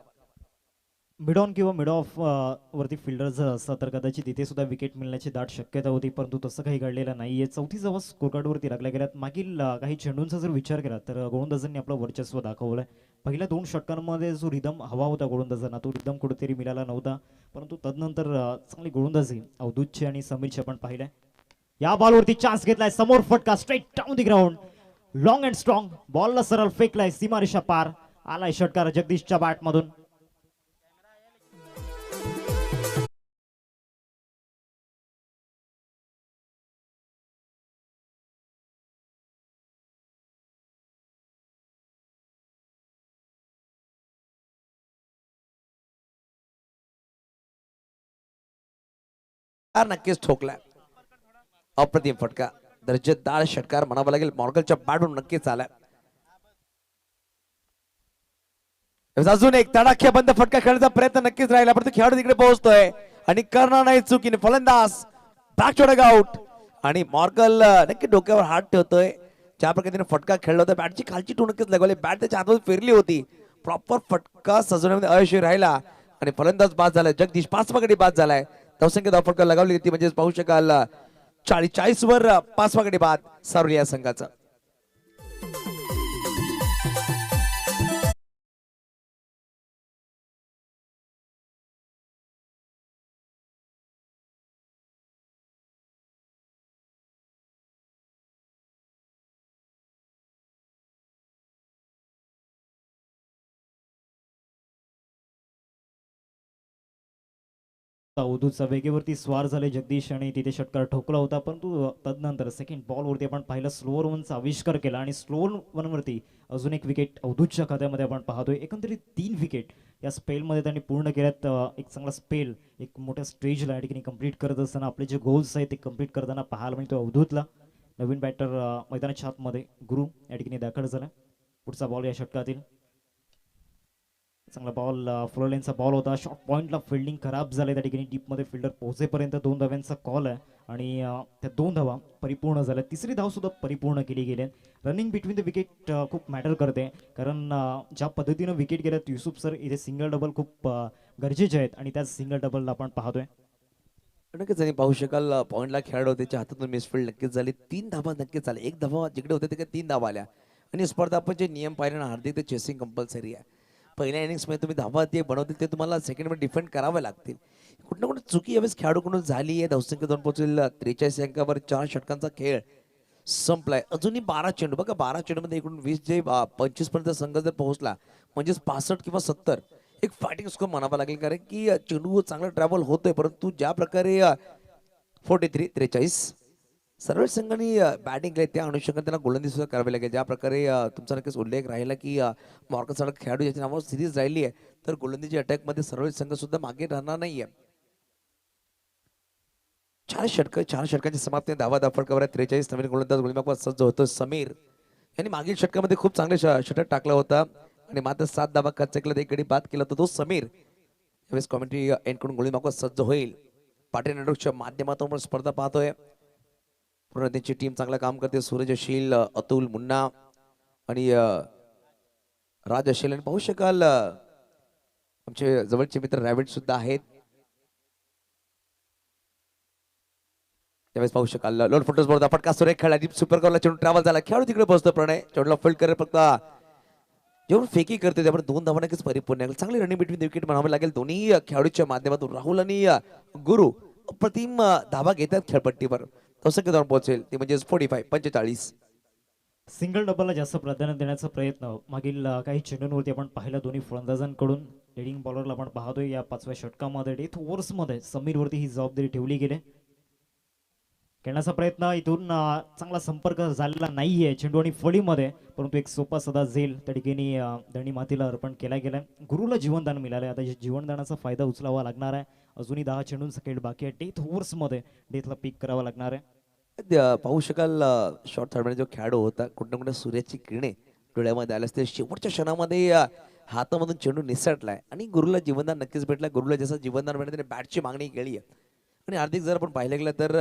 मिड ऑन किंवा मिड ऑफ वरती फिल्डर जर असता तर कदाचित तिथे सुद्धा विकेट मिळण्याची दाट शक्यता होती, परंतु तसं काही घडलेलं नाहीये. 4थी जवळ स्कोरकार्डवरती लागल्या गेल्यात. मागील काही चेंडूंचा जर विचार केला तर गोलंदाजांनी आपलं वर्चस्व दाखवलंय. पहिल्या 2 षटकांमध्ये जो रिदम हवा होता गोलंदाजांना तो रिदम कुठेतरी मिळाला नव्हता, परंतु तदनंतर चांगली गोलंदाजी अवधूतची आणि समीरची आपण पाहिलंय. या बॉलवरती चान्स घेतलाय. समोर फटका straight down the ground. Long and strong बॉलला सरळ फेकलाय. सीमारेषा पार आलाय षटकार जगदीशच्या बॅटमधून. नक्कीच ठोकलाय. अप्रतिम फटका, दर्जेदार षटकार म्हणावा लागेल. मॉर्गलच्या बॅटवरून नक्कीच आलाय. अजून एक तडाख्याबंद फटका खेळण्याचा प्रयत्न नक्कीच राहिला, परंतु खेळाडू तिकडे पोहोचतोय आणि करणार नाही चुकीने. फलंदाज बॅक टू आउट आणि मॉर्गल नक्की डोक्यावर हात ठेवतोय. ज्या प्रकारे फटका खेळला होता, बॅटची खालची टू नक्कीच लागवली, बॅट त्याच्या हातामध्ये फिरली होती. प्रॉपर फटका सजवण्यामध्ये अयशस्वी राहिला आणि फलंदाज बाद झालाय. जगदीश 5वा गडी बाद झालाय. धावसंख्या धाव फटका लगावली होती, म्हणजे पाहू शकाल 40 वर 5वा गडी बाद सावली या संघाचा. अवधूतचा वेगेवरती स्वार झाले जगदीश आणि तिथे षटकार ठोकला होता, परंतु तदनंतर सेकंड बॉलवरती आपण पाहिलं स्लोअर वनचा आविष्कार केला आणि स्लोअर वनवरती अजून एक विकेट अवधूतच्या खात्यामध्ये आपण पाहतोय. एकंदरीत 3 विकेट या स्पेलमध्ये त्यांनी पूर्ण केल्यात. एक चांगला स्पेल एक मोठ्या स्टेजला या ठिकाणी कंप्लीट करत असताना आपले जे गोल्स आहेत ते कंप्लीट करताना पाहायला मिळतो अवधूतला. नवीन बॅटर मैदानाच्या आतमध्ये गुरु या ठिकाणी दाखल झाला. पुढचा बॉल या षटकातील चांगला बॉल, फ्लोलेनचा बॉल होता. शॉर्ट पॉइंटला फिल्डिंग खराब झाले त्या ठिकाणी. डीपमध्ये फिल्डर पोहोचेपर्यंत 2 धाव्यांचा कॉल आहे आणि त्या 2 धावा परिपूर्ण झाल्या. तिसरी धाव सुद्धा परिपूर्ण केली गेली. रनिंग बिटवीन द विकेट खूप मॅटर करते, कारण ज्या पद्धतीनं विकेट गेल्यात युसुफ सर, इथे सिंगल डबल खूप गरजेचे आहेत आणि त्या सिंगल डबलला आपण पाहतोय. नक्कीच आणि पाहू शकाल पॉइंटला खेळाडू होते, त्याच्या हातातून मिसफिल्ड नक्कीच झाली. 3 धावा नक्कीच आल्या. 1 धावा जिकडे होते तिकडे 3 धावा आल्या. आणि स्पर्धा आपण जे नियम पाहिले ना, हार्दिक ते चेसिंग कंपल्सरी आहे. पहिल्या इनिंग्समध्ये तुम्ही धावा ते बनवतील ते तुम्हाला सेकंडमध्ये डिफेंड करावे लागतील. कुठं ना कुठं चुकी यावेळेस खेळाडूकडून झाली आहे. धावसंख्या 2 पोहोचेल. 43 अंकावर 4 षटकांचा खेळ संपलाय. अजूनही 12 चेंडू बघा, 12 चेंडूमध्ये एकूण 20 जे 25 पर्यंत संघ जर पोहोचला म्हणजेच 65 किंवा 70 एक फायटिंग स्कोर म्हणावा लागेल, कारण की चेंडू चांगला ट्रॅव्हल होतोय. परंतु ज्या प्रकारे 43 सर्व संघांनी बॅटिंग केली, त्या अनुषंगाने त्यांना गोलंदाजी सुद्धा करावी लागेल. ज्या प्रकारे तुमचा नक्कीच उल्लेख राहिला की मॉर्गन सारखा खेळाडू ज्याच्या नावावर सिरीज राहिली आहे, तर गोलंदाजी अटॅकमध्ये सर्व संघ सुद्धा मागे राहणार नाहीये. 4 षटकांची समाप्ती धावा फटकावर 43. नवीन गोलंदाज गोलंदाज सज्ज होतो समीर यांनी मागील षटकामध्ये खूप चांगले षटक टाकला होता आणि मात्र 7 धावा खर्च केला, 1 गडी बाद केला होता तो समीर. यावेळेस कॉमेंट्री एंडकडून गोलंदाज सज्ज होईल. पाटील नेटवर्कच्या माध्यमातून आपण स्पर्धा पाहतोय. पूर्ण त्यांची टीम चांगलं काम करते. सूरजशील, अतुल, मुन्ना आणि राजशील. आणि पाहू शकाल आमचे जवळचे मित्र रॅबिट सुद्धा आहेत. त्यावेळेस पाहू शकाल लोड फुटबॉल बोर्ड फटका सुरेख खेळला. डीप सुपर कॉलला चेंडू ट्रॅव्हल झाला. खेळाडू तिकडे पोहोचतो. प्रणय चेंडूला फील्ड करेल, फक्त जेवढं फेकी करते त्यामुळे 2 धावा नक्कीच परिपूर्ण. चांगली रनिंग बिटवीन विकेट म्हणावं लागेल दोन्ही खेळाडूच्या माध्यमातून. राहुल आणि गुरु अप्रतिम धावा घेतात खेळपट्टीवर. धावसंख्या 2 पोहोचेल, ती म्हणजे 45. सिंगल डबलला जास्त प्राधान्य देण्याचा प्रयत्न मागील काही चेंडूंवरती आपण पाहिलं दोन्ही फलंदाजांकडून. लिडिंग बॉलरला आपण पाहतोय या 5व्या षटकामध्ये. डेथ ओव्हर्समध्ये समीरवरती ही जबाबदारी ठेवली गेली. खेळण्याचा प्रयत्न इथून चांगला संपर्क झालेला नाहीये चेंडू आणि फळीमध्ये, परंतु एक सोपा सदा झेल त्या ठिकाणी धरणी मातीला अर्पण केला गेलाय. गुरुला जीवनदान मिळालंय. आता जीवनदानाचा फायदा उचलावा लागणार आहे. अजूनही 10 चेंडूंचा खेळ बाकी आहे. डेथ ओव्हर्समध्ये डेथला पीक करावा लागणार आहे. पाहू शकाल शॉर्ट थर्डमध्ये जो खेळाडू होता, कुठं कुठं सूर्याची किरणे डोळ्यामध्ये आल्या असते. शेवटच्या क्षणामध्ये हातामधून चेंडू निसटलाय आणि गुरुला जीवनदान नक्कीच भेटलाय. गुरुला जसं जीवनदान भेटलं त्याने बॅटची मागणी केली आहे. आणि हार्दिक जर आपण पाहिलं गेलं तर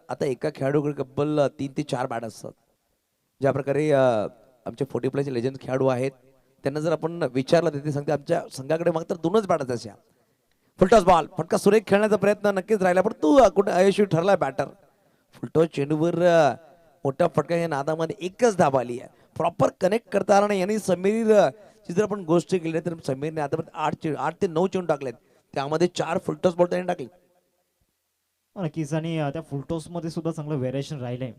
आता एका खेळाडूकडे तब्बल 3 ते 4 बॅट असतात. ज्या प्रकारे आमचे 40+ लेजंड खेळाडू आहेत त्यांना जर आपण विचारलं तर ते सांगते आमच्या संघाकडे मात्र 2च बॅट अशा. फुलटॉस बॉल फटका सुरेख खेळण्याचा प्रयत्न नक्कीच राहिला, पण तू कुठे अयशस्वी ठरला बॅटर. फुलटॉस चेंडूवर मोठा फटका या नादामध्ये 1च धाव आली आहे. प्रॉपर कनेक्ट करता आला नाही. आणि समीरची जर आपण गोष्ट केली तर समीरने आता 8 ते 9 चेंडू टाकलेत, त्यामध्ये 4 फुलटॉस बॉल त्याने टाकले. नक्कीच. आणि त्या फुलटॉसमध्ये सुद्धा चांगलं व्हेरिएशन राहिलंय.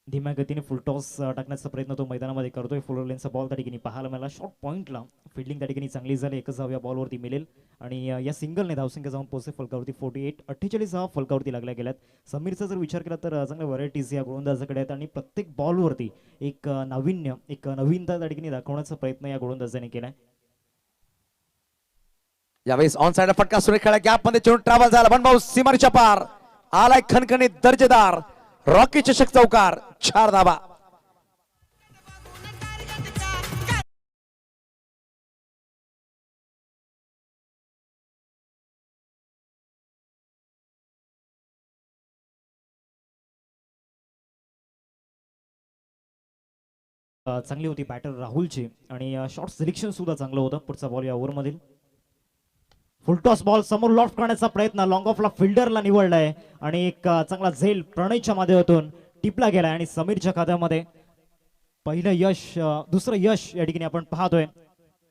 धीम्या गतीने फुलटॉस टाकण्याचा प्रयत्न तो मैदानामध्ये करतोय. फुललेनचा बॉल त्या ठिकाणी पाहायला मिळाला. शॉर्ट पॉईंटला फिल्डिंग त्या ठिकाणी चांगली झाली. 1च धाव या बॉलवरती मिळेल आणि या सिंगलने धावसंख्या जाऊन पोहोचते फलकावरती 48 धावा फलकावरती लागल्या गेल्यात. समीरचा जर विचार केला तर चांगल्या व्हरायटीज या गोलंदाजाकडे आहेत आणि प्रत्येक बॉलवरती एक नाविन्य एक नवीनता त्या ठिकाणी दाखवण्याचा प्रयत्न या गोलंदाजाने केलाय. यावेळेस ऑन साइड फटका सुरेख खेळा, गॅप मध्ये चेंडू ट्रॅव्हल झाला, पण भाऊ सीमारेषा पार आलाय खणखणीत दर्जेदार रॉकी चषक चौकार, 4 धावा. चांगली होती बॅटर राहुलची आणि शॉर्ट सिलेक्शन सुद्धा चांगलं होतं. पुढचा बॉल या ओव्हरमधील फुलटॉस बॉल समोर लॉफ्ट करण्याचा प्रयत्न, लॉंग ऑफला फिल्डरला निवडलाय आणि एक चांगला झेल प्रणयच्या माध्यमातून टिपला गेलाय आणि समीरच्या खात्यामध्ये पहिलं यश, दुसरं यश या ठिकाणी आपण पाहतोय.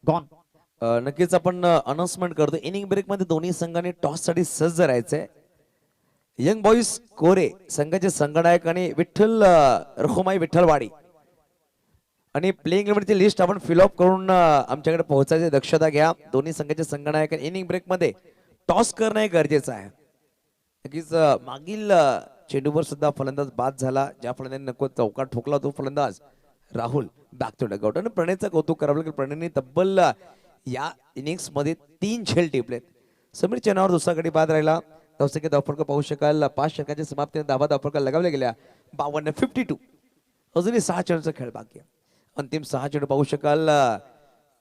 गॉन. नक्कीच आपण अनाउन्समेंट करतो, इनिंग ब्रेक मध्ये दोन्ही संघांनी टॉस साठी सज्ज राहायचंय. यंग बॉईज कोरे संघाचे संघनायक आणि विठ्ठल रखुमाई विठ्ठलवाडी आणि प्लेइंग इलेव्हनची लिस्ट आपण फिलअप करून आमच्याकडे पोहोचायची दक्षता घ्या. दोन्ही संघाचे संघनायक इनिंग ब्रेक मध्ये टॉस करणं गरजेचं आहे. नक्कीच मागील चेंडूवर सुद्धा फलंदाज बाद झाला, ज्या फलंदाजाने नको चौकार ठोकला तो फलंदाज राहुल बॅक टू डगआउट. आणि प्रणयचं कौतुक करावं लागेल, प्रणयने तब्बल या इनिंग्स मध्ये 3 झेल टिपलेत. समीर चेनावर दुसरा गडी बाद राहिला. धावसंख्या धावफलक पाहू शकाल, 5 षटकांच्या समाप्तीने धावा धावफलक लगावल्या गेल्या 52-52. अजूनही 6 चेंडूचा खेळ बाकी आहे. अंतिम 6 चेंडू पाहू शकाल,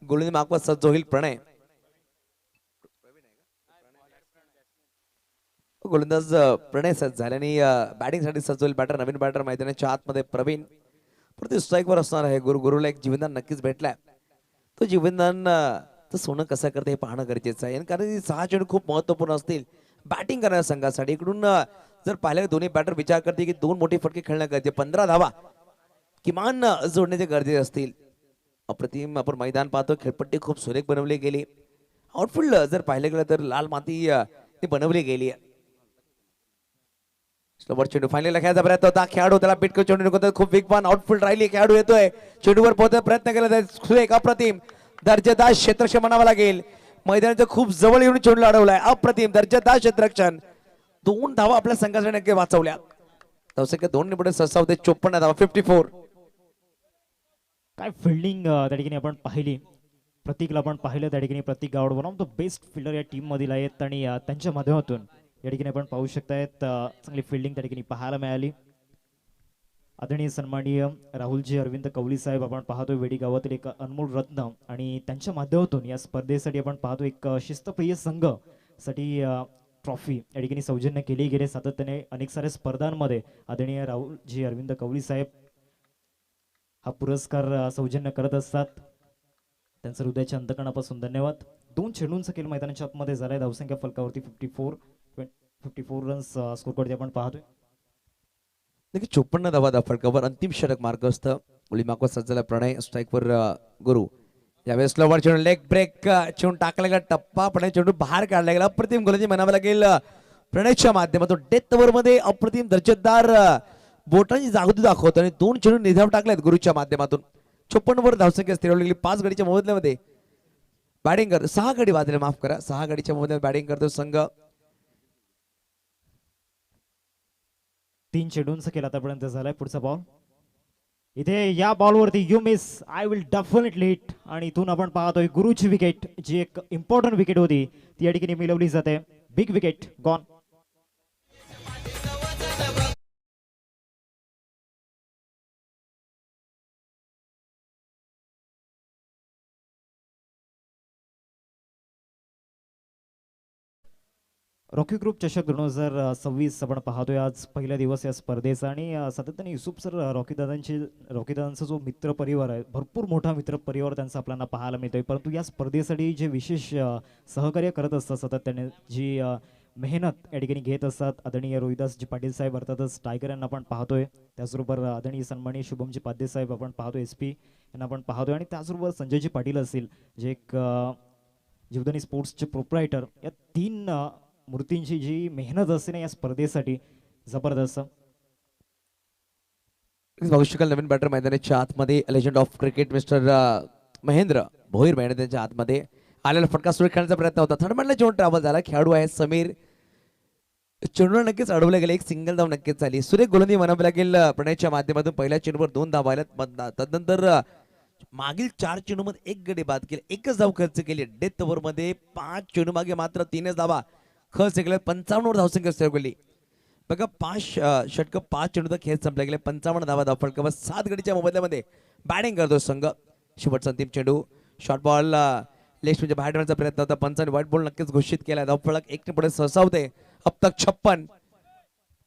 गोलंदाजी मागवत सज्ज होईल प्रणय. गोलंदाज प्रणय सज्ज झाल्याने बॅटिंग साठी सज्ज होईल बॅटर, नवीन बॅटर मैदानाच्या आतमध्ये प्रवीण. प्रति स्ट्राईक वर असणार आहे. गुरुला एक जीवनदान नक्कीच भेटलाय. तो जीवनदान तर सोनं कसं करते हे पाहणं गरजेचं आहे, कारण 6 चेंडू खूप महत्वपूर्ण असतील बॅटिंग करणाऱ्या संघासाठी. इकडून जर पाहिलं दोन्ही बॅटर विचार करते की 2 मोठे फटके खेळणं गरजेचे, 15 धावा किमान जोडण्याचे गरजेचे असतील. अप्रतिम आपण मैदान पाहतो, खेळपट्टी खूप सुरेख बनवली गेली. आउटफील्ड जर पाहिलं गेलं तर लाल माती बनवली गेली आहे. स्लोवर चेंडू फायनल खेळायचा प्रयत्न होता, खेळाडू त्याला पिटको चेंडू नको, खूप वेगवान आउटफील्ड राहिली, खेळाडू येतोय चेंडूवर पोहोचण्याचा प्रयत्न केला, सुरेख अप्रतिम दर्जेदार क्षेत्ररक्षण म्हणावं लागेल. मैदानाच्या खूप जवळ येऊन चेंडू अडवलाय, अप्रतिम दर्जेदार क्षेत्ररक्षण. 2 धावा आपल्या संघासाठी नक्की वाचवल्या. धावसंख्या 2 निवडे ससावते 54 धावा, 54. काय फिल्डिंग त्या ठिकाणी आपण पाहिली, प्रतीकला आपण पाहिलं त्या ठिकाणी. Prateek Gawad one of the best fielder या टीम मधील आहेत आणि त्यांच्या माध्यमातून या ठिकाणी आपण पाहू शकतायत चांगली फिल्डिंग त्या ठिकाणी पाहायला मिळाली. आदरणीय सन्माननीय राहुलजी अरविंद कवली साहेब आपण पाहतोय, वेडी गावातील एक अनमोल रत्न आणि त्यांच्या माध्यमातून या स्पर्धेसाठी आपण पाहतो एक शिस्तप्रिय संघ साठी ट्रॉफी या ठिकाणी सौजन्य केली गेले. सातत्याने अनेक साऱ्या स्पर्धांमध्ये आदरणीय राहुलजी अरविंद कवली साहेब हा पुरस्कार सौजन्य करत असतात. त्यांचं हृदयाच्या अंतकणापासून धन्यवाद. 2 चेंडूंचा खेळ मैदानाच्या आतमध्ये झालाय. धावसंख्या फलकावरती 54 रन्स स्कोर करते आपण पाहतोय. 54 धावा फलकावर अंतिम षटक मार्गस्थ. उलीमाको सज्जला प्रणय, स्ट्राईकवर गुरु. यावेळेस स्लोवर चेंडू लेग ब्रेक चेंडू टाकला गेला, टप्पा पण चेंडू बाहेर काढला गेला. अप्रतिम गोलंदाजी म्हणावं लागेल प्रणयच्या माध्यमातून. डेथ ओव्हर मध्ये अप्रतिम दर्जेदार बोटांची जागृती दाखवतो आणि 2 चेंडू निधाव टाकलेत गुरुच्या माध्यमातून. 56 वर धावसंख्या स्थिरवली गेली. 5 गडीच्या मोबदल्यामध्ये बॅटिंग करतो, 6 गडी वाजले, माफ करा, 6 गडीच्या मोबदल्यामध्ये बॅटिंग करतो संघ. 3 चेंडूंचा खेळ आतापर्यंत झालाय. पुढचा बॉल इथे, या बॉलवरती you miss I will definitely hit आणि इथून आपण पाहतोय गुरुची विकेट, जी एक इम्पॉर्टंट विकेट होती ती या ठिकाणी मिळवली जाते. Big wicket gone. Rocky group चषक 2026 आपण पाहतोय. आज पहिला दिवस या स्पर्धेचा आणि सातत्याने युसुफ सर रॉकी दादांचा जो मित्र परिवार आहे, भरपूर मोठा मित्र परिवार त्यांचा आपल्याला पाहायला मिळतोय. परंतु या स्पर्धेसाठी जे विशेष सहकार्य करत असतात, सातत्याने जी मेहनत या ठिकाणी घेत असतात, आदरणीय रोहिदासजी पाटील साहेब अर्थातच टायगर यांना आपण पाहतोय. त्याचबरोबर आदरणीय सन्माननीय शुभमजी पाध्ये साहेब आपण पाहतोय, SP यांना आपण पाहतोय आणि त्याचबरोबर संजयजी पाटील असतील, जे एक जीवदानी स्पोर्ट्सचे प्रोप्रायटर. या 3 मूर्तींची जी मेहनत असते ना या स्पर्धेसाठी, जबरदस्त. बघू शकाल नवीन बॅटर मैदानाच्या आतमध्ये legend of cricket mister Mahendra Bhoir मैदानाच्या आतमध्ये आलेला फटका सुरेख खेळण्याचा प्रयत्न होता. थर्डमॅनला चेंडू ट्रॅव्हल झाला, खेळाडू आहे समीर. चेंडूला नक्कीच अडवलं गेलं, एक सिंगल धाव नक्कीच झाली. सुरेख गोलंदाजी म्हणावं लागेल प्रणयच्या माध्यमातून. पहिल्या चेंडूवर 2 धावा आल्यात. तदनंतर मागील 4 चेंडूमध्ये 1 गडी बाद केले, एकच धाव खर्च केली. डेथ ओव्हरमध्ये 5 चेंडू मागे मात्र 3च धावा खर्च केल्या. 55 धावसंख्या सरकवली. बघा 5 षटक 5 चेंडूचा खेळ संपला गेले. 55 धावा धावफलकावर 7 गडीच्या मोबदल्यामध्ये बॅटिंग करतो संघ. शेवटचा अंतिम चेंडू शॉर्ट बॉल लेग म्हणजे बाहेर ठेवण्याचा प्रयत्न होता. पंचाने व्हाईट बॉल नक्कीच घोषित केला. धावफलक 1 पुढे सहसावते. अब तक 56.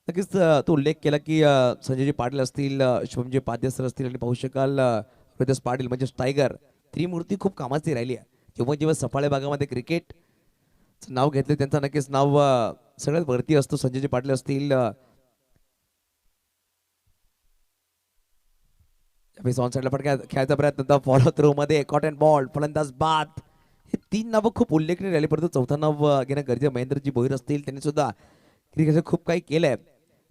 नक्कीच तो उल्लेख केला की संजयजी पाटील असतील, शुभमजी पाद्यसर असतील आणि पाहू शकाल हृदय पाटील म्हणजे टायगर त्रिमूर्ती खूप कामाची राहिली आहे. जेव्हा जेव्हा सफाळे भागामध्ये क्रिकेट नाव घेतले त्यांचं नक्कीच नाव सगळ्यात वरती असतो. संजयजी पाटील असतील, ऑन साईडला फटका खेळायचा प्रयत्न, फॉलो थ्रो मध्ये कॉटन बॉल, फलंदाज बाद. हे 3 नावं खूप उल्लेखनीय राहिली. परंतु चौथा नाव घेणं गरजेचं. महेंद्रजी भोईर असतील, त्यांनी सुद्धा क्रिकेटचं खूप काही केलंय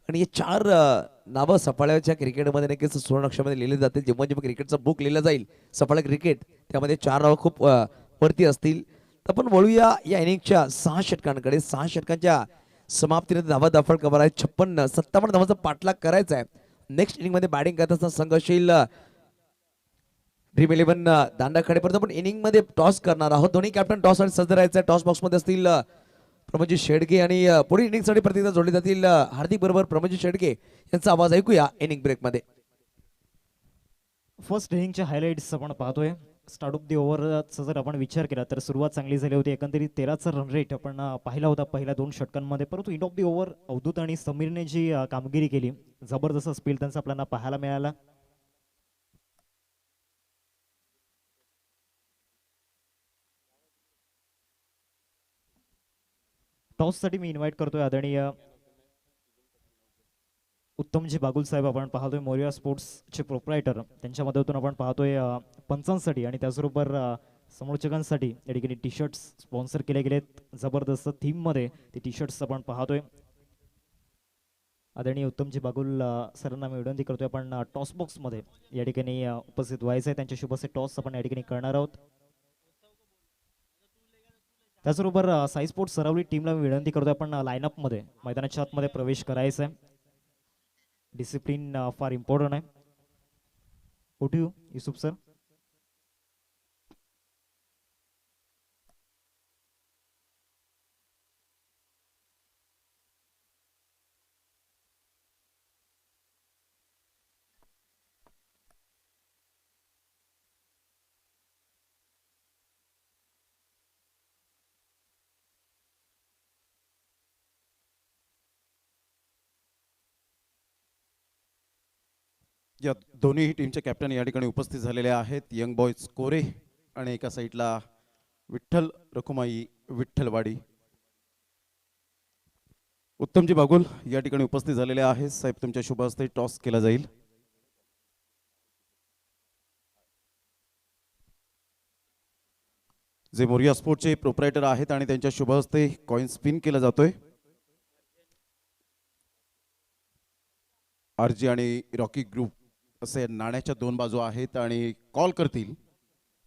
आणि हे 4 नावं सफाळ्याच्या क्रिकेटमध्ये नक्कीच सुवर्ण अक्षरामध्ये लिहिली जातील. जेव्हा जेव्हा क्रिकेटचा बुक लिहिलं जाईल सफाळा क्रिकेट, त्यामध्ये 4 नावं खूप वरती असतील. तर आपण वळूया या इनिंगच्या 6 षटकांकडे. 6 षटकांच्या समाप्तीने धावा दाफळ कव्हर आहे. 56-57 धावांचा पाठलाग करायचा आहे. नेक्स्ट इनिंग मध्ये बॅटिंग करत असताना संघर्षशील ड्रीम 11 दांडाकडे परत आपण इनिंग मध्ये टॉस करणार आहोत. दोन्ही कॅप्टन टॉस साठी सज्ज राहायचं. टॉस बॉक्स मध्ये असतील प्रमोदजी शेडगे आणि पुढील इनिंग साठी प्रतिक्रिया जोडली जातील हार्दिक बरोबर प्रमोदजी शेडगे यांचा आवाज ऐकूया इनिंग ब्रेक मध्ये. फर्स्ट इनिंगचे हायलाइट्स आपण पाहतोय. स्टार्ट ऑफ दी ओव्हरचा जर आपण विचार केला तर सुरुवात चांगली झाली होती. एकंदरीत 13चा रन रेट आपण पाहिला होता पहिल्या 2 षटकांमध्ये. परंतु end of the over Avdhoot आणि समीरने जी कामगिरी केली, जबरदस्त स्पीड त्यांचा आपल्याला पाहायला मिळाला. टॉस साठी मी इन्व्हाइट करतोय आदरणीय उत्तमजी बागुल साहेब. आपण पाहतोय मोरिया स्पोर्ट्सचे प्रोप्रायटर, त्यांच्या मदतीतून आपण पाहतोय पंचांसाठी आणि त्याचबरोबर समोरचकांसाठी या ठिकाणी टी शर्ट्स स्पॉन्सर केले गेलेत. जबरदस्त थीम मध्ये ते टी शर्ट्स आपण पाहतोय. आदरणीय उत्तमजी बागुल सरांना मी विनंती करतोय आपण टॉस बॉक्स मध्ये या ठिकाणी उपस्थित व्हायचं आहे. त्यांच्या शुभ असे टॉस आपण या ठिकाणी करणार आहोत. त्याचबरोबर साई स्पोर्ट्स सरावली टीमला मी विनंती करतोय आपण लाईनअप मध्ये मैदानाच्या आतमध्ये प्रवेश करायचा आहे. डिसिप्लिन फार इम्पॉर्टंट आहे. उठू युसुफ सर. या दोन्ही टीमचे कॅप्टन या ठिकाणी उपस्थित झालेले आहेत. यंग बॉयज कोरे आणि एका साईडला विठ्ठल रखुमाई विठ्ठलवाडी. उत्तमजी बागुल या ठिकाणी उपस्थित झालेले आहेत. साहेब तुमच्या शुभ हस्ते टॉस केला जाईल. जे मोरिया स्पोर्टचे प्रोप्रायटर आहेत आणि त्यांच्या शुभ हस्ते कॉइन स्पिन केला जातोय. आरजी आणि रॉकी ग्रुप असे नाण्याच्या 2 बाजू आहेत आणि कॉल करतील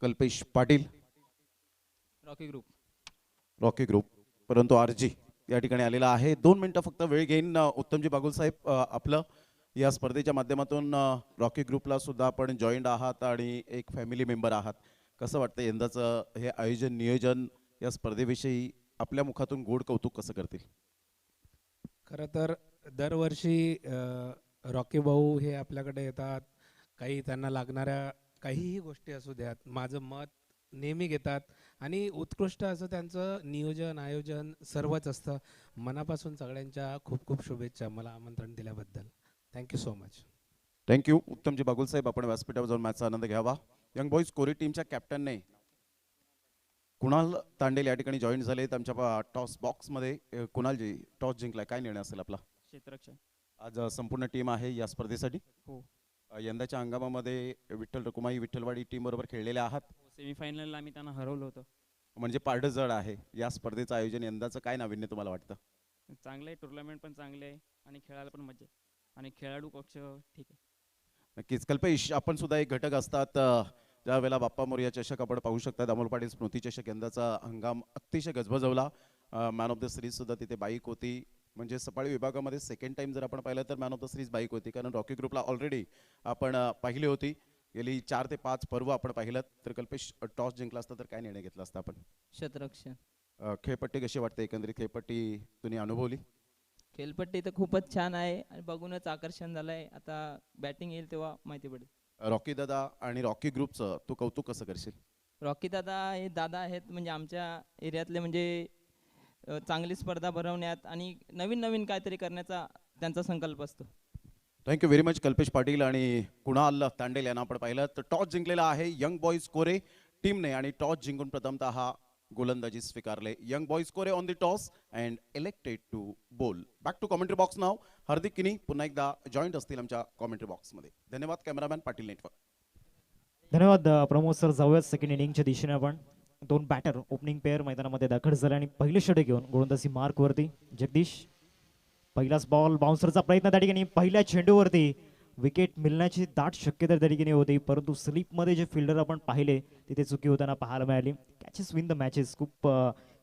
कल्पेश पाटील रॉकी ग्रुप. परंतु आरजी या ठिकाणी आलेला आहे. 2 मिनिटं फक्त वेळ घेईन उत्तमजी बागुल साहेब. आपलं या स्पर्धेच्या माध्यमातून रॉकी ग्रुपला सुद्धा आपण जॉईंट आहात आणि एक फॅमिली मेंबर आहात. कसं वाटतं यंदाचं हे आयोजन नियोजन या स्पर्धेविषयी आपल्या मुखातून गोड कौतुक कसं करतील? खरं तर दरवर्षी रॉकी भाऊ हे आपल्याकडे येतात. काही त्यांना लागणाऱ्या काहीही गोष्टी असू द्यात माझं मत नेहमी घेतात आणि उत्कृष्ट असं त्यांचं नियोजन आयोजन सर्वच असतं. मनापासून सगळ्यांच्या खूप खूप शुभेच्छा मला आमंत्रण दिल्याबद्दल. Thank you so much. Thank you Uttamji Bagul साहेब. आपण व्यासपीठावर जाऊन मॅचचा आनंद घ्यावा. यंग बॉईज कोरी टीमच्या कॅप्टनने कुणाल तांडेल या ठिकाणी जॉईन झाले. आमच्या टॉस बॉक्समध्ये कुणालजी टॉस जिंकलाय, काय निर्णय असेल आपला? क्षेत्ररक्षण. आज संपूर्ण टीम आहे या स्पर्धेसाठी. हो. यंदाच्या हंगामामध्ये विठ्ठल रखुमाई विठ्ठलवाडी टीम बरोबर खेळलेले आहात. सेमीफायनलला आम्ही त्यांना हरवलं होतं. म्हणजे पारडं जड आहे या स्पर्धेचं आयोजन. यंदाचं काय नाविन्य तुम्हाला वाटतं? चांगलं आहे, टुर्नामेंट पण चांगले आहे आणि खेळायला पण मजा आहे आणि खेळाडू पक्ष ठीक आहे. नक्कीच कल्पेश, आपण सुद्धा एक घटक असतात. ज्या वेळेला बाप्पा मोरया चषक आपण पाहू शकतात, अमोल पाटील स्मृती चषक यंदाचा हंगाम अतिशय गजबजवला. मॅन ऑफ द सिरीज सुद्धा तिथे बाईक होती. म्हणजे सफाळी विभागामध्ये 2nd टाइम जर आपण पाहिलं तर man of the series bike होती, कारण रॉकी ग्रुपला ऑलरेडी आपण पाहिली होती गेली 4 ते 5 पर्व आपण पाहिलं तर कल्पेश टॉस जिंकला असता तर काय निर्णय घेतला असता आपण? शतरक्षण. खेळपट्टी कशी वाटते एकंदरीत खेळपट्टी तुम्ही अनुभवली? खेळपट्टी तर खूपच छान आहे आणि बघूनच आकर्षण झालंय. आता बॅटिंग येईल तेव्हा माहिती पडेल. रॉकी दादा आणि रॉकी ग्रुपचं तू कौतुक कसं करशील? रॉकी दादा हे दादा आहेत म्हणजे आमच्या एरियातले म्हणजे चांगली स्पर्धा भरवण्यात आणि नवीन नवीन काहीतरी करण्याचा त्यांचा संकल्प असतो. Thank you very much Kalpesh Patil आणि कुणाल तांडेल यांना आपण पाहिलं तर टॉस जिंकलेला आहे यंग बॉईज कोरे टीमने आणि टॉस जिंकून प्रथमतः गोलंदाजी स्वीकारले. यंग बॉईज कोरे on the toss and elected to bowl. Back to commentary box नाव. हार्दिक किनी पुन्हा एकदा जॉईंट असतील आमच्या कॉमेंट्री बॉक्समध्ये. धन्यवाद कॅमेरामॅन पाटील नेटवर्क. धन्यवाद प्रमोद सर. जाऊयात सेकंड इनिंगच्या दिशेने आपण. 2 बॅटर ओपनिंग पेअर मैदानामध्ये दाखल झाले आणि पहिले षटक घेऊन गोलंदाजी मार्कवरती जगदीश. पहिलाच बॉल बाउन्सरचा प्रयत्न त्या ठिकाणी पहिल्या चेंडूवरती विकेट मिळण्याची दाट शक्यता त्या ठिकाणी होती, परंतु स्लिपमध्ये जे फिल्डर आपण पाहिले तिथे चुकी होताना पाहायला मिळाली. कॅचेस विन द मॅचेस खूप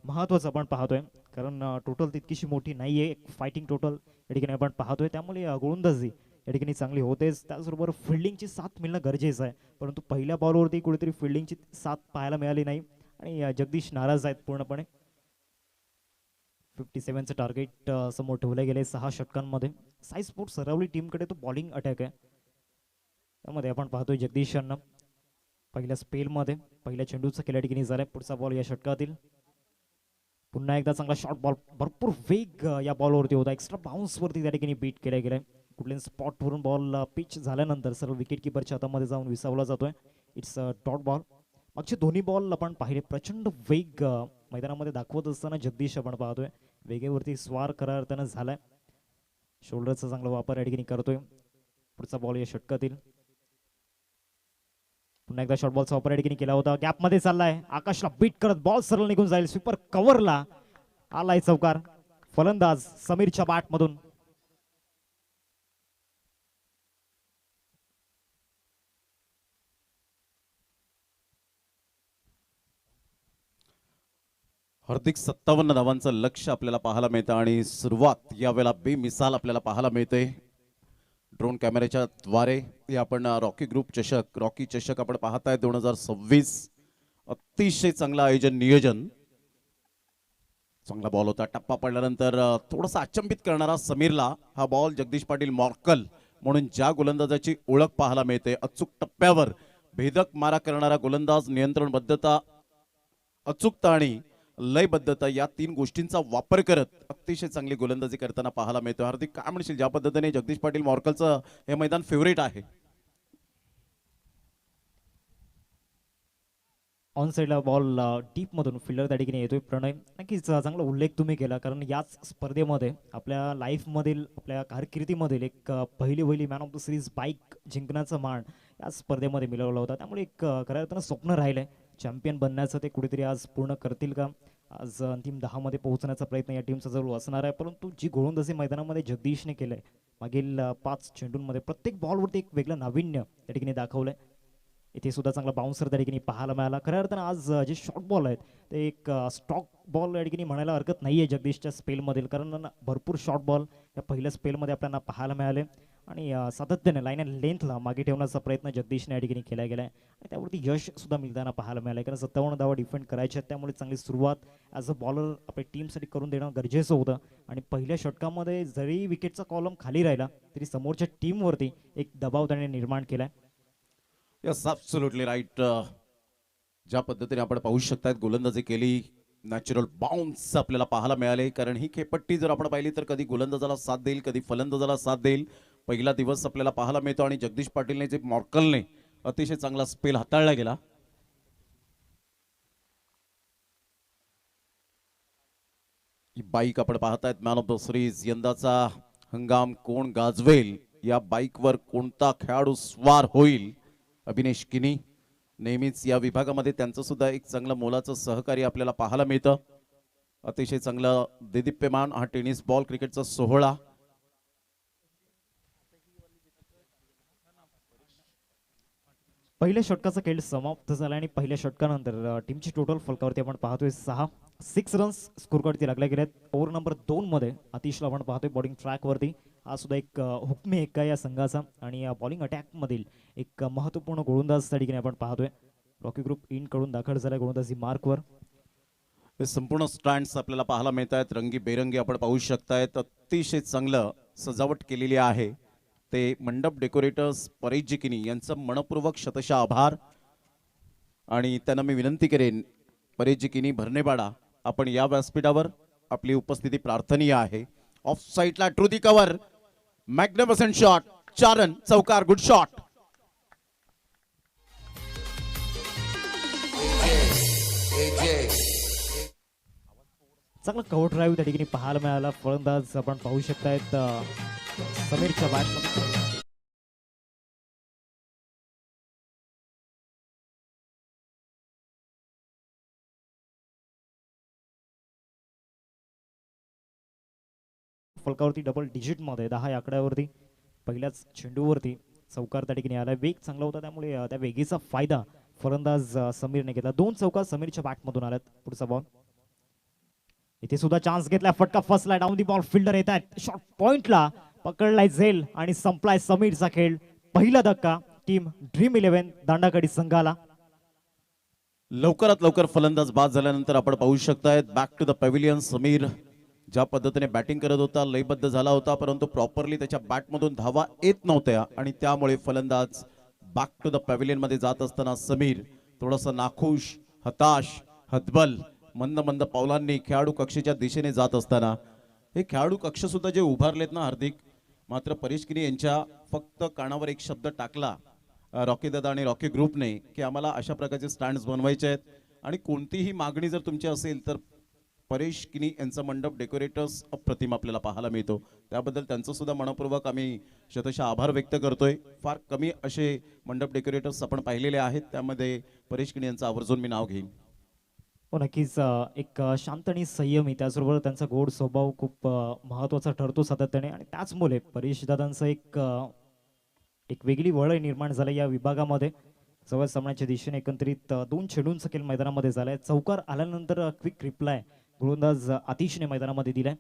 महत्त्वाचं आपण पाहतोय कारण टोटल तितकीशी मोठी नाही आहे. एक फायटिंग टोटल या ठिकाणी आपण पाहतोय त्यामुळे गोलंदाजी या ठिकाणी चांगली होतेच. त्याचबरोबर फिल्डिंगची साथ मिळणं गरजेचं आहे, परंतु पहिल्या बॉलवरती कुठेतरी फिल्डिंगची साथ पाहायला मिळाली नाही आणि जगदीश नाराज आहेत पूर्णपणे. 57चं टार्गेट समोर ठेवले गेले 6 षटकांमध्ये. साई स्पोर्ट्स सरावली टीमकडे तो बॉलिंग अटॅक आहे, त्यामध्ये आपण पाहतोय जगदीश यांना पहिल्या स्पेलमध्ये पहिल्या चेंडूचा केल्या ठिकाणी झालाय. पुढचा बॉल या षटकातील पुन्हा एकदा चांगला शॉर्ट बॉल. भरपूर वेग या बॉलवरती होता. एक्स्ट्रा बाउन्सवरती त्या ठिकाणी बीट केल्या गेलाय. कुठल्याही स्पॉटवरून बॉल पिच झाल्यानंतर सर्व विकेट किपरच्या हातामध्ये जाऊन विसावला जातोय. It's dot ball. मागचे दोन्ही बॉल आपण पाहिले प्रचंड वेग मैदानामध्ये दाखवत असताना जगदीश आपण पाहतोय वेगेवरती स्वार खऱ्या अर्थानं झालाय. शोल्डरचा चांगला वापर या ठिकाणी करतोय. पुढचा बॉल या षटकातील पुन्हा एकदा शॉर्ट बॉलचा वापर या ठिकाणी केला होता. गॅपमध्ये चाललाय आकाशला बीट करत बॉल सरळ निघून जाईल. स्वीपर कव्हरला आलाय चौकार. फलंदाज समीरच्या बॅटमधून. हार्दिक 57 धावांचं लक्ष आपल्याला पाहायला मिळतं आणि सुरुवात यावेळेला बेमिसाल आपल्याला पाहायला मिळते. ड्रोन कॅमेऱ्याच्या द्वारे हे आपण रॉकी ग्रुप चषक रॉकी चषक आपण पाहताय 2026. अतिशय चांगलं आयोजन नियोजन. चांगला बॉल होता. टप्पा पडल्यानंतर थोडासा अचंबित करणारा समीरला हा बॉल जगदीश पाटील मॉर्कल म्हणून ज्या गोलंदाजाची ओळख पाहायला मिळते. अचूक टप्प्यावर भेदक मारा करणारा गोलंदाज. नियंत्रणबद्धता, अचूकता आणि लयबद्धता या 3 गोष्टींचा वापर करत अतिशय चांगली गोलंदाजी करताना पाहायला मिळतो. हार्दिक काय म्हणशील ज्या पद्धतीने जगदीश पाटील मॉर्कलचं हे मैदान फेवरेट आहे? ऑन साईडला बॉल डीप मधून फिल्डर त्या ठिकाणी येतोय प्रणय. नक्कीच चांगला उल्लेख तुम्ही केला कारण याच स्पर्धेमध्ये आपल्या लाईफमधील आपल्या कारकिर्दीमधील एक पहिली man of the series bike जिंकण्याचा मान या स्पर्धेमध्ये मिळवला होता. त्यामुळे एक खऱ्या अर्थानं स्वप्न राहिलंय चॅम्पियन बनण्याचं. ते कुठेतरी आज पूर्ण करतील का? आज अंतिम 10 मध्ये पोहोचण्याचा प्रयत्न या टीमचा जरूर असणार आहे, परंतु जी गोलंदाजी मैदानामध्ये जगदीशने केलंय मागील 5 चेंडूंमध्ये प्रत्येक बॉलवरती एक वेगळं नाविन्य त्या ठिकाणी दाखवलंय. इथे सुद्धा चांगला बाउन्सर त्या ठिकाणी पाहायला मिळाला. खऱ्या अर्थानं आज जे शॉर्ट बॉल आहेत ते एक स्टॉक बॉल या ठिकाणी म्हणायला हरकत नाही आहे जगदीशच्या स्पेलमधील, कारण भरपूर शॉर्ट बॉल या पहिल्या स्पेलमध्ये आपल्याला पाहायला मिळाले आणि सातत्याने लाईन अँड लेंथला मागे ठेवण्याचा प्रयत्न जगदीशने या ठिकाणी केला गेला आहे आणि त्यावरती यश सुद्धा मिळताना पाहायला मिळालं आहे. कारण 57 धावा डिफेंड करायच्या आहेत, त्यामुळे चांगली सुरुवात ॲज अ बॉलर आपल्या टीमसाठी करून देणं गरजेचं होतं आणि पहिल्या षटकामध्ये जरी विकेटचा कॉलम खाली राहिला तरी समोरच्या टीमवरती एक दबाव त्याने निर्माण केला आहे. Yes absolutely right. ज्या पद्धतीने आपण पाहू शकतात गोलंदाजी केली, नॅचरल बाउन्स आपल्याला पाहायला मिळाले. कारण ही खेळपट्टी जर आपण पाहिली तर कधी गोलंदाजाला साथ देईल, कधी फलंदाजाला साथ देईल. पहिला दिवस आपल्याला पाहायला मिळतो आणि जगदीश पाटीलने जे मॉर्कलने अतिशय चांगला स्पेल हाताळला गेला. ही बाईक आपण पाहतायत मॅन ऑफ द सिरीज. यंदाचा हंगाम कोण गाजवेल, या बाईकवर कोणता खेळाडू स्वार होईल? अभिनेश किनी नेहमीच या विभागामध्ये त्यांचं सुद्धा एक चांगलं मोलाचं सहकार्य आपल्याला पाहायला मिळतं. अतिशय चांगलं देदीप्यमान हा टेनिस बॉल क्रिकेटचा सोहळा. पहिल्या षटकाचा खेळ समाप्त झाला आणि पहिल्या षटकानंतर टीमची टोटल फलकावरती आपण पाहतोय 6 रन्स स्कोर कार्डती लागल्या गेल्यात. ओव्हर नंबर 2 मध्ये आतिशला आपण पाहतोय बॉलिंग ट्रॅकवरती हा सुद्धा एक हुकमी एक्का या संघाचा आणि बॉलिंग अटॅकमधील एक महत्त्वपूर्ण गोलंदाज त्या ठिकाणी आपण पाहतोय. रॉकी ग्रुप इन कडून दाखल झालाय गोलंदाजी मार्कवर. हे संपूर्ण स्टँड्स आपल्याला पाहायला मिळत आहेत, रंगीबेरंगी आपण पाहू शकतायत. अतिशय चांगलं सजावट केलेली आहे. ते मंडप डेकोरेटर्स परेश जिकिनी यांचं मनपूर्वक शतशः आभार. आणि त्यांना मी विनंती करेन, परेश जिकिनी भरणेपाडा, आपण या व्यासपीठावर आपली उपस्थिती प्रार्थनीय आहे. ऑफ साईडला ट्रू दी कव्हर, मॅग्निफिसंट शॉट, 4 रन, चौकार, गुड शॉट. चांगला कव्हर ड्राईव्ह त्या ठिकाणी पाहायला मिळाला. फलंदाज आपण पाहू शकतायत समीरच्या बॅटमध्ये. फलकावरती डबल डिजिटमध्ये 10 या आकड्यावरती पहिल्याच चेंडूवरती चौकार त्या ठिकाणी आला. वेग चांगला होता त्यामुळे त्या वेगीचा फायदा फलंदाज समीरने घेतला. 2 चौकार समीरच्या बॅटमधून आल्यात. पुढचा बॉल इथे सुद्धा चान्स घेतलाय. फटका फसलाय. डाऊन दी बॉल फिल्डर येत आहेत. शॉर्ट पॉइंटला पकडलाय झेल आणि संपलाय समीरचा खेळ. पहिला धक्का टीम ड्रीम 11 दांडाकडी संघाला. लवकरात लवकर फलंदाज बाद झाल्यानंतर आपण पाहू शकतायत back to the pavilion. Sameer ज्या पद्धतीने बॅटिंग करत होता, लयबद्ध झाला होता, परंतु प्रॉपरली त्याच्या बॅटमधून धावा येत नव्हत्या आणि त्यामुळे फलंदाज बॅक टू द पॅव्हिलियन मध्ये जात असताना समीर थोडासा नाखुश, हताश, हतबल, मंद मंद पावलांनी खेळाडू कक्षेच्या दिशेने जात असताना हे खेळाडू कक्ष सुद्धा जे उभारलेत ना हार्दिक, मात्र परेश किनी यांच्या फक्त कानावर एक शब्द टाकला रॉकी दादा आणि रॉकी ग्रुपने की आम्हाला अशा प्रकारचे स्टँड्स बनवायचे आहेत आणि कोणतीही मागणी जर तुमची असेल तर परेश किनी यांचा मंडप डेकोरेटर्स अप्रतिम आपल्याला पाहायला मिळतो. त्याबद्दल त्यांचं सुद्धा मनपूर्वक आम्ही शतशः आभार व्यक्त करतोय. फार कमी असे मंडप डेकोरेटर्स आपण पाहिलेले आहेत, त्यामध्ये परेश किनी यांचं आवर्जून मी नाव घेईन. हो नक्कीच. एक शांत आणि संयमी, त्याचबरोबर त्यांचा गोड स्वभाव खूप महत्त्वाचा ठरतो सातत्याने आणि त्याचमुळे परेश दादांचं एक वेगळी वळण निर्माण झालं या विभागामध्ये. जवळ सामन्याच्या दिशेने एकंदरीत 2 चेंडूंचा खेळ मैदानामध्ये झालाय. चौकार आल्यानंतर क्विक रिप्लाय गोलंदाज आतिशने मैदानामध्ये दिलाय.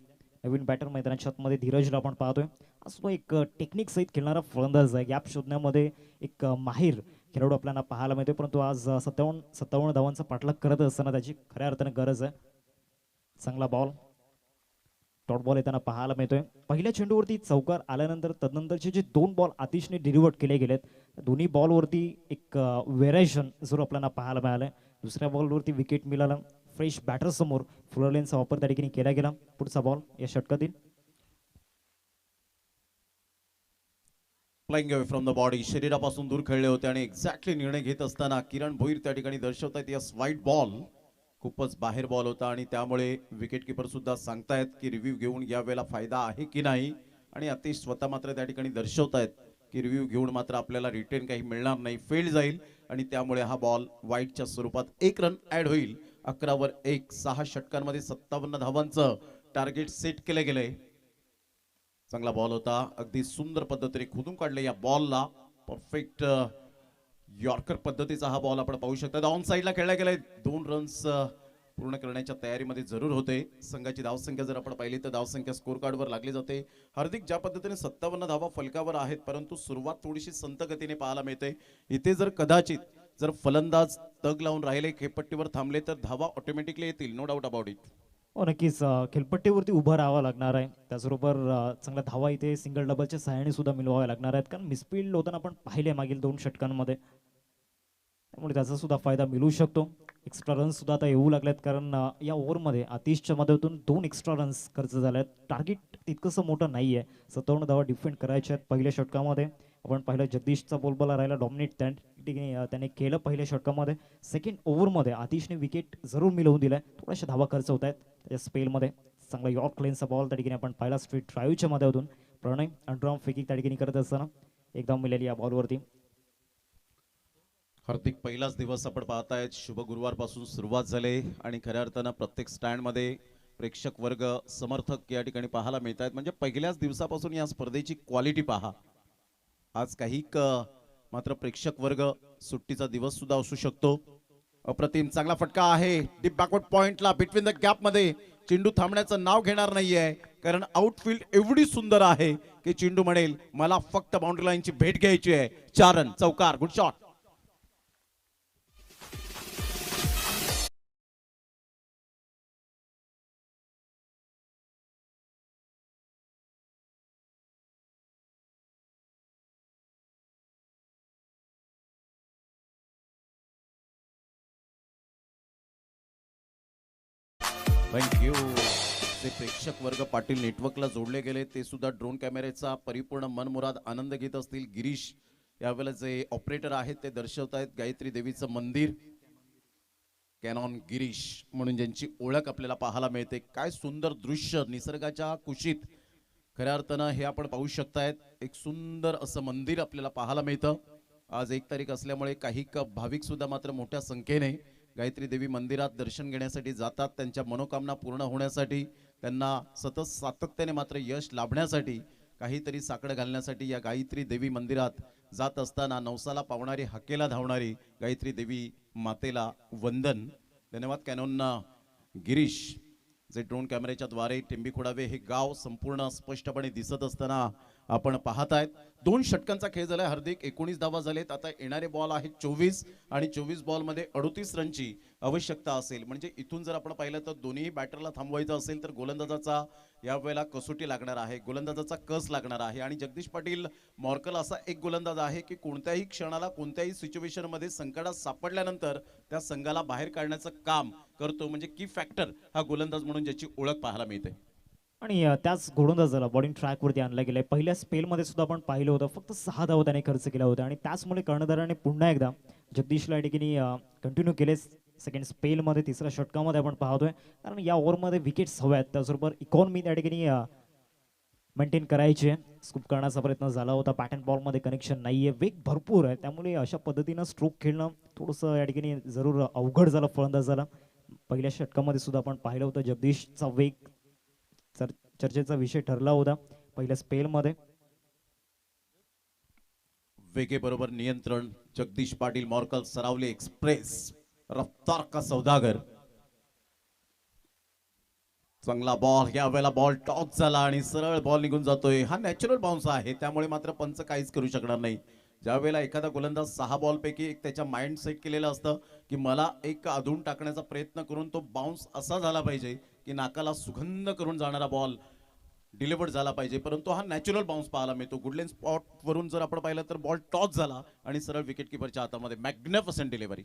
नवीन बॅटर मैदानाच्या आतमध्ये धीरजला आपण पाहतोय. असं एक टेक्निक सहित खेळणारा फलंदाज आहे. गॅप शोधण्यामध्ये एक माहिर खेळाडू आपल्याला पाहायला मिळतोय, परंतु आज 57 धावांचा पाठलाग करत असताना त्याची खऱ्या अर्थाने गरज आहे. चांगला बॉल, डॉट बॉल येताना पाहायला मिळतोय. पहिल्या चेंडूवरती चौकार आल्यानंतर तदनंतरचे जे 2 बॉल आतिशने डिलिव्हर्ड केले गेलेत, दोन्ही बॉलवरती एक व्हेरिएशन जरूर आपल्याला पाहायला मिळालंय. दुसऱ्या बॉलवरती विकेट मिळाला. फ्रेश बॅटर समोर फ्लोरलेनचा वापर त्या ठिकाणी केला गेला. पुढचा बॉल या षटकातील flying away from the body, शरीरापासून दूर खेळले होते आणि एक्झॅक्टली निर्णय घेत असताना किरण भोईर त्या ठिकाणी दर्शवतायत यस वाईट बॉल खूपच बाहेर बॉल होता आणि त्यामुळे विकेट किपर सुद्धा सांगतायत की रिव्ह्यू घेऊन या वेळेला फायदा आहे की नाही. आणि आतिश स्वतः मात्र त्या ठिकाणी दर्शवतायत की रिव्ह्यू घेऊन मात्र आपल्याला रिटर्न काही मिळणार नाही, फेल जाईल आणि त्यामुळे हा बॉल वाईटच्या स्वरूपात 1 रन ऍड होईल. 11 वर 1, 6 षटकांमध्ये 57 धावांचं टार्गेट सेट केले गेले. चांगला बॉल होता. अगदी सुंदर पद्धतीने खोदून काढले या बॉलला. परफेक्ट यॉर्कर पद्धतीचा हा बॉल आपण पाहू शकता. ऑन साईडला खेळला गेलाय. 2 रन्स पूर्ण करण्याच्या तयारीमध्ये जरूर होते. संघाची धावसंख्या जर आपण पाहिली तर धावसंख्या स्कोर कार्डवर लागली जाते. हार्दिक ज्या पद्धतीने 57 धावा फलकावर आहेत, परंतु सुरुवात थोडीशी संत गतीने पाहायला मिळते. इथे जर कदाचित जर फलंदाज तग लावून राहिले, खेळपट्टीवर थांबले तर धावा ऑटोमॅटिकली येतील, नो डाऊट अबाउट इट. हो नक्कीच. खेळपट्टीवरती उभं राहावं लागणार आहे. त्याचबरोबर चांगल्या धावा इथे सिंगल डबलच्या सहाय्याने सुद्धा मिळवाव्या लागणार आहेत, कारण मिसफील्ड होताना आपण पाहिले मागील 2 षटकांमध्ये, त्यामुळे त्याचा सुद्धा फायदा मिळू शकतो. एक्स्ट्रा रन्स सुद्धा आता येऊ लागल्यात, कारण या ओव्हरमध्ये आतिशच्या माध्यमातून 2 एक्स्ट्रा रन्स खर्च झाले आहेत. टार्गेट तितकंसं मोठं नाही आहे. 57 धावा डिफेंड करायच्या आहेत. पहिल्या षटकामध्ये आपण पाहिलं जगदीशचा बोलबाला राहिला डॉमिनेट, त्याने केलं पहिल्या षटकामध्ये. सेकंड ओव्हरमध्ये आतिशने विकेट जरूर मिळवून दिलाय. थोड्याशा धावा खर्च होत आहेत त्या स्पेलमध्ये. चांगला यॉर्क लेनचा बॉल त्या ठिकाणी आपण पाहिला स्ट्रीट ड्राईव्हच्या माध्यमातून. प्रणय अंडरआर्म फेकिंग त्या ठिकाणी करत असताना एक धाव मिळाली या बॉलवरती. हार्दिक पहिलाच दिवस आपण पाहतायत. शुभ गुरुवारपासून सुरुवात झाली आणि खऱ्या अर्थानं प्रत्येक स्टँडमध्ये प्रेक्षक वर्ग, समर्थक या ठिकाणी पाहायला मिळत आहेत. म्हणजे पहिल्याच दिवसापासून या स्पर्धेची क्वालिटी पहा. आज काही मात्र प्रेक्षक वर्ग, सुट्टीचा दिवस सुद्धा असू शकतो. अप्रतिम चांगला फटका आहे डीप बॅकवर्ड पॉइंटला, बिटवीन द गॅप मध्ये. चेंडू थांबण्याचं नाव घेणार नाहीये. कारण आउटफील्ड एवढी सुंदर आहे की चेंडू म्हणेल मला फक्त बाउंड्री लाईनची भेट घ्यायची आहे. 4 रन, चौकार, गुड शॉट. थँक्यू. जे प्रेक्षक वर्ग पाटील नेटवर्कला जोडले गेले ते सुद्धा ड्रोन कॅमेऱ्याचा परिपूर्ण मनमुराद आनंद घेत असतील. गिरीश यावेळेला जे ऑपरेटर आहेत ते दर्शवत आहेत गायत्री देवीचं मंदिर. कॅनॉन गिरीश म्हणून ज्यांची ओळख आपल्याला पाहायला मिळते. काय सुंदर दृश्य निसर्गाच्या कुशीत खऱ्या अर्थानं हे आपण पाहू शकतायत. एक सुंदर असं मंदिर आपल्याला पाहायला मिळतं. आज 1 तारीख असल्यामुळे काही भाविक सुद्धा मात्र मोठ्या संख्येने गायत्री देवी मंदिरात दर्शन घेण्यासाठी जातात. त्यांच्या मनोकामना पूर्ण होण्यासाठी, त्यांना सतत सातत्याने मात्र यश लाभण्यासाठी, काहीतरी साकडं घालण्यासाठी या गायत्री देवी मंदिरात जात असताना नवसाला पावणारी, हाकेला धावणारी गायत्री देवी मातेला वंदन. धन्यवाद कॅनॉनना गिरीश. जे ड्रोन कॅमेऱ्याच्या द्वारे टिंबी खोडावे हे गाव संपूर्ण स्पष्टपणे दिसत असताना आपण पाहतायत. 2 षटकांचा खेळ झालाय. हार्दिक 19 धावा झालेत. आता येणारे बॉल आहेत 24 आणि 24 बॉलमध्ये 38 रनची आवश्यकता असेल. म्हणजे इथून जर आपण पाहिलं तर दोन्ही बॅटरला थांबवायचं असेल तर गोलंदाजाचा यावेळेला कसोटी लागणार आहे, गोलंदाजाचा कस लागणार आहे. आणि जगदीश पाटील मॉर्कल असा एक गोलंदाज आहे की कोणत्याही क्षणाला कोणत्याही सिच्युएशनमध्ये संकटात सापडल्यानंतर त्या संघाला बाहेर काढण्याचं काम करतो. म्हणजे की फॅक्टर हा गोलंदाज म्हणून ज्याची ओळख पाहायला मिळते. आणि त्याच गोलंदाजाला बॉलिंग ट्रॅकवरती आणलं गेलंय. पहिल्या स्पेलमध्ये सुद्धा आपण पाहिलं होतं फक्त 6 धावा त्याने खर्च केला होता आणि त्याचमुळे कर्णधाराने पुन्हा एकदा जगदीशला या ठिकाणी कंटिन्यू केले. सेकंड स्पेलमध्ये, तिसऱ्या षटकामध्ये आपण पाहतोय. कारण या ओव्हरमध्ये विकेट्स हव्या आहेत, त्याचबरोबर इकॉनॉमी त्या ठिकाणी मेंटेन करायची आहे. स्कूप करण्याचा प्रयत्न झाला होता. पॅटर्न बॉलमध्ये कनेक्शन नाही आहे, वेग भरपूर आहे, त्यामुळे अशा पद्धतीनं स्ट्रोक खेळणं थोडंसं या ठिकाणी जरूर अवघड झालं फलंदाजाला. पहिल्या षटकामध्ये सुद्धा आपण पाहिलं होतं जगदीशचा वेग चर्चेचा विषय ठरला होता पहिल्या स्पेलमध्ये. वेगेबरोबर नियंत्रण जगदीश पाटील मॉर्कल सरावली एक्सप्रेस रफ्तार का सौदागर. चांगला बॉल, यावेळेला बॉल टॉप झाला आणि सरळ बॉल निघून जातोय. हा नॅचरल बाउन्स आहे, त्यामुळे मात्र पंच काहीच करू शकणार नाही. ज्या वेळेला एखादा गोलंदाज 6 बॉलपैकी एक त्याच्या माइंड सेट केलेलं असतं की मला एक अधून टाकण्याचा प्रयत्न करून तो बाउन्स असा झाला पाहिजे की नाकाला सुगंध करून जाणारा बॉल डिलिव्हर्ड झाला पाहिजे, परंतु हा नॅचरल बाउन्स पाहायला मिळतो. गुडलेन स्पॉट वरून जर आपण पाहिलं तर बॉल टॉस झाला आणि सरळ विकेट किपरच्या हातामध्ये. मॅग्निफिसंट डिलिव्हरी,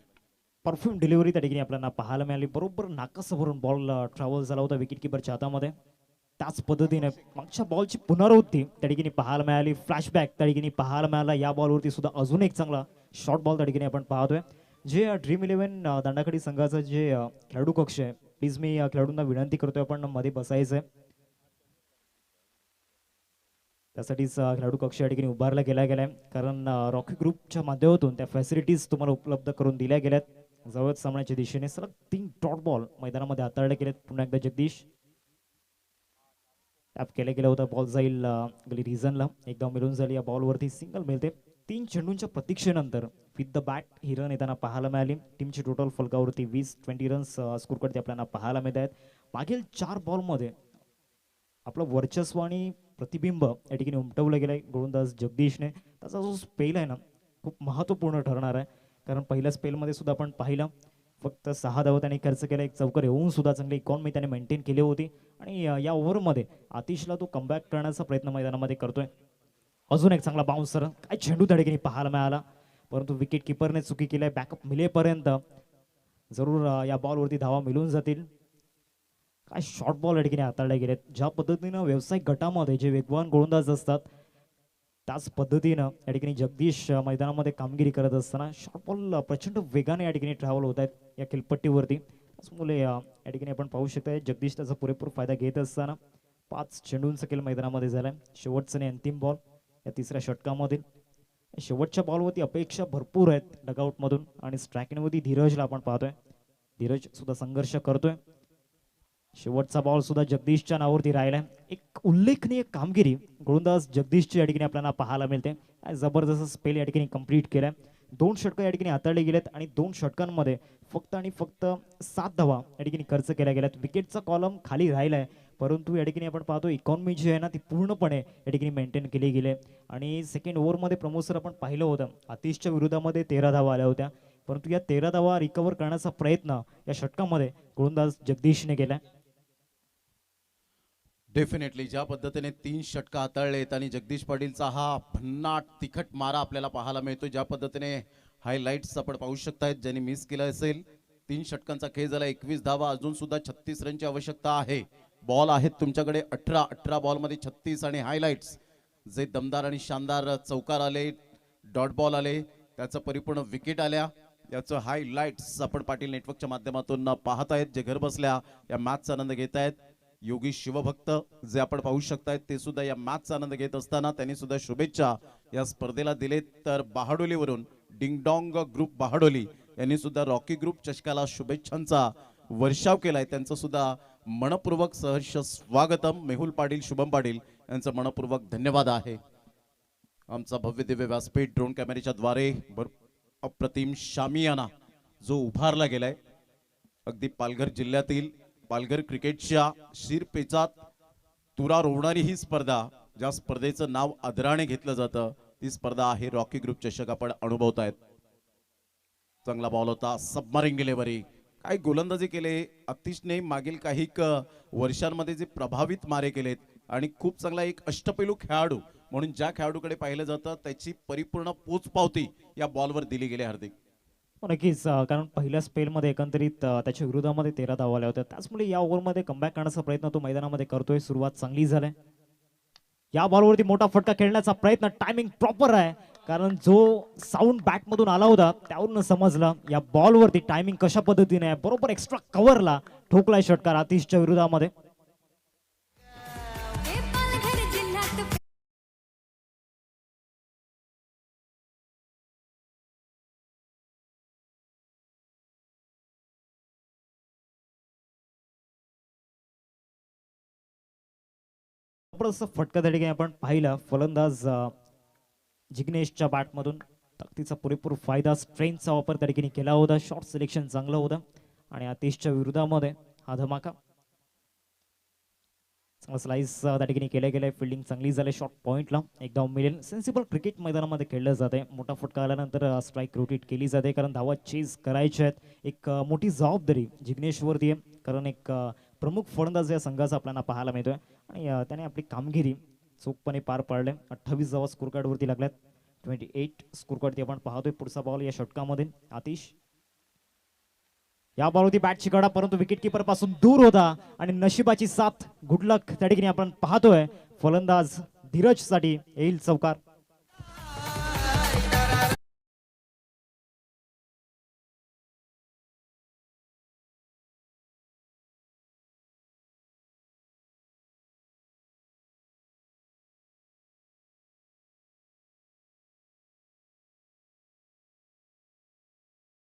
परफ्यूम डिलिव्हरी त्या ठिकाणी आपल्याला पाहायला मिळाली. बरोबर नाकासभरून बॉल ट्रॅव्हल झाला होता विकेट किपरच्या हातामध्ये. त्याच पद्धतीने मागच्या बॉलची पुनरावृत्ती त्या ठिकाणी पाहायला मिळाली. फ्लॅशबॅक त्या ठिकाणी पाहायला मिळाला. या बॉलवरती सुद्धा अजून एक चांगला शॉर्ट बॉल त्या ठिकाणी आपण पाहतोय. जे ड्रीम 11 दांडाखडी संघाचं जे खेळाडू कक्ष आहे, प्लीज मी खेळाडूंना विनंती करतोय आपण मध्ये बसायचंय. त्यासाठीच खेळाडू कक्ष या ठिकाणी उभारला गेलाय. कारण रॉकी ग्रुपच्या माध्यमातून त्या फॅसिलिटीज तुम्हाला उपलब्ध करून दिल्या गेल्यात. जवळच सामन्याच्या दिशेने सलग 3 डॉट बॉल मैदानामध्ये हाताळले गेलेत. पुन्हा एकदा जगदीश टॅप केला गेला होता. बॉल जाईल गली रिझनला. एकदा मिळून झाली. या बॉलवरती सिंगल मिळते. 3 चेंडूंच्या प्रतीक्षेनंतर with the bat he run येताना पाहायला मिळाली. टीमची टोटल फलकावरती 20 रन्स स्कोर करते आपल्याला पाहायला मिळत आहेत. मागील 4 बॉलमध्ये आपलं वर्चस्व आणि प्रतिबिंब या ठिकाणी उमटवलं गेलंय गोलंदाज जगदीशने. त्याचा जो स्पेल आहे ना खूप महत्त्वपूर्ण ठरणार आहे. कारण पहिल्या स्पेलमध्ये सुद्धा आपण पाहिलं फक्त 6 धावा त्याने खर्च केला. एक चौकार येऊन सुद्धा चांगली इकॉनॉमी त्याने मेंटेन केली होती. आणि या ओव्हरमध्ये आतिशला तो कमबॅक करण्याचा प्रयत्न मैदानामध्ये करतोय. अजून एक चांगला बाउन्सर, काय चेंडू त्या ठिकाणी पाहायला मिळाला, परंतु विकेट किपरने चुकी केली. बॅकअप मिळेपर्यंत जरूर या बॉलवरती धावा मिळून जातील. काय शॉर्ट बॉल या ठिकाणी हाताळले गेलेत. ज्या पद्धतीनं व्यावसायिक गटामध्ये जे वेगवान गोलंदाज असतात त्याच पद्धतीनं या ठिकाणी जगदीश मैदानामध्ये कामगिरी करत असताना शॉर्ट बॉल प्रचंड वेगाने या ठिकाणी ट्रॅव्हल होत आहेत या खेळपट्टीवरती. त्याचमुळे या ठिकाणी आपण पाहू शकता जगदीश त्याचा पुरेपूर फायदा घेत असताना 5 चेंडूंचा खेळ मैदानामध्ये झालाय. शेवटचा आणि अंतिम बॉल या तिसऱ्या षटकामधील. शेवटच्या बॉलवरती अपेक्षा भरपूर आहेत डगआउटमधून आणि स्ट्रायकिंगवरती धीरजला आपण पाहतोय. धीरज सुद्धा संघर्ष करतोय. शेवटचा बॉल सुद्धा जगदीशच्या नावावरती राहिलाय. एक उल्लेखनीय कामगिरी गोलंदाज जगदीशची या ठिकाणी आपल्याला पाहायला मिळते. जबरदस्त स्पेल या ठिकाणी कंप्लीट केलाय. 2 षटकं या ठिकाणी हाताळले गेलेत आणि 2 षटकांमध्ये फक्त आणि फक्त 7 धावा या ठिकाणी खर्च केल्या गेल्यात. विकेटचा कॉलम खाली राहिलाय, परंतु या ठिकाणी आपण पाहतो इकॉनॉमी जी आहे ना ती पूर्णपणे या ठिकाणी मेंटेन केली गेली आणि सेकंड ओव्हरमध्ये प्रमोद सर आपण पाहिलं होतं आतिशच्या विरोधामध्ये 13 धावा आल्या होत्या, परंतु या 13 धावा रिकवर करण्याचा प्रयत्न या षटकामध्ये गोलंदाज जगदीशने केला. डेफिनेटली ज्या पद्धतीने 3 षटका हाताळलेत आणि जगदीश पाटीलचा हा भन्नाट तिखट मारा आपल्याला पाहायला मिळतो. ज्या पद्धतीने हायलाइट्स आपण पाहू शकतायत ज्यांनी मिस केलं असेल. 3 षटकांचा खेळ झाला, 21 धावा, अजून सुद्धा 36 रनची आवश्यकता आहे. बॉल आहेत तुमच्याकडे 18 बॉलमध्ये 36 आणि हायलाइट्स जे दमदार आणि शानदार चौकार आले, डॉट बॉल आले, त्याचं परिपूर्ण विकेट आल्या, याचं हायलाइट्स आपण पाटील नेटवर्कच्या माध्यमातून पाहत आहेत. जे घर बसल्या या मॅचचा आनंद घेत आहेत. योगी शिवभक्त जे आपण पाहू शकतायत ते सुद्धा या मॅचचा आनंद घेत असताना त्यांनी सुद्धा शुभेच्छा या स्पर्धेला दिलेत. तर बहाडोलीवरून डिंगडॉंग ग्रुप बहाडोली यांनी सुद्धा रॉकी ग्रुप चषकाला शुभेच्छांचा वर्षाव केलाय. त्यांचं सुद्धा मनपूर्वक सहर्ष स्वागतम. मेहुल पाटील, शुभम पाटील यांचं मनपूर्वक धन्यवाद आहे. आमचा भव्य दिव्य व्यासपीठ ड्रोन कॅमेऱ्याच्या द्वारे अप्रतिम शामियाना जो उभारला गेलाय, अगदी पालघर जिल्ह्यातील पालघर क्रिकेटच्या शिरपेचात तुरा रोवणारी ही स्पर्धा, ज्या स्पर्धेचं नाव आदराने घेतलं जातं, ती स्पर्धा आहे रॉकी ग्रुप चषक. आपण अनुभवतायत. चांगला बॉल होता, सबमरीन डिलिव्हरी, काय गोलंदाजी केले आतिशने. मागील काही वर्षांमध्ये जे प्रभावित मारे केलेत आणि खूप चांगला एक अष्टपैलू खेळाडू म्हणून ज्या खेळाडूकडे पाहिलं जातं त्याची परिपूर्ण पोचपावती या बॉलवर दिली गेली. हार्दिक नक्कीच कारण पहिल्या स्पेलमध्ये एकंदरीत त्याच्या विरोधामध्ये 13 धावा आल्या होत्या, त्याचमुळे या ओव्हरमध्ये कमबॅक करण्याचा प्रयत्न तो मैदानामध्ये करतोय. सुरुवात चांगली झाली. या बॉलवरती मोठा फटका खेळण्याचा प्रयत्न, टायमिंग प्रॉपर आहे कारण जो साऊंड बॅटमधून आला होता त्यावरून समजलं या बॉलवरती टायमिंग कशा पद्धतीने आहे. बरोबर एक्स्ट्रा कव्हरला ठोकलाय षटकार आतिशच्या विरोधामध्ये. फटका त्या ठिकाणी आपण पाहिला. फलंदाज जिग्नेशच्या बॅटमधून ताकदीचा पुरेपूर फायदा, स्ट्रेंथचा वापर त्या ठिकाणी केला होता. शॉर्ट सिलेक्शन चांगलं होतं आणि आतिशच्या विरोधामध्ये हा धमाका. चांगला स्लाइस त्या ठिकाणी केल्या गेलाय. फिल्डिंग चांगली झाली. शॉर्ट पॉईंटला एक धाव मिळेल. सेन्सिबल क्रिकेट मैदानामध्ये खेळलं जाते. मोठा फटका आल्यानंतर स्ट्राईक रोटेट केली जाते कारण धावा चेज करायच्या आहेत. एक मोठी जबाबदारी जिग्नेशवरती आहे कारण एक प्रमुख फलंदाज या संघाचा आपल्याला पाहायला मिळतोय आणि त्याने आपली कामगिरी चोखपणे पार पाडले. 28 धावा स्कोर कार्डवरती लागल्यात. 28 स्कोर कार्ड आपण पाहतोय. पुढचा बॉल या षटकामध्ये आतिश. या बॉलवरती बॅटची कडा परंतु विकेट किपर पासून दूर होता आणि नशिबाची साथ, गुड लक त्या ठिकाणी आपण पाहतोय. फलंदाज धीरज साठी येईल चौकार.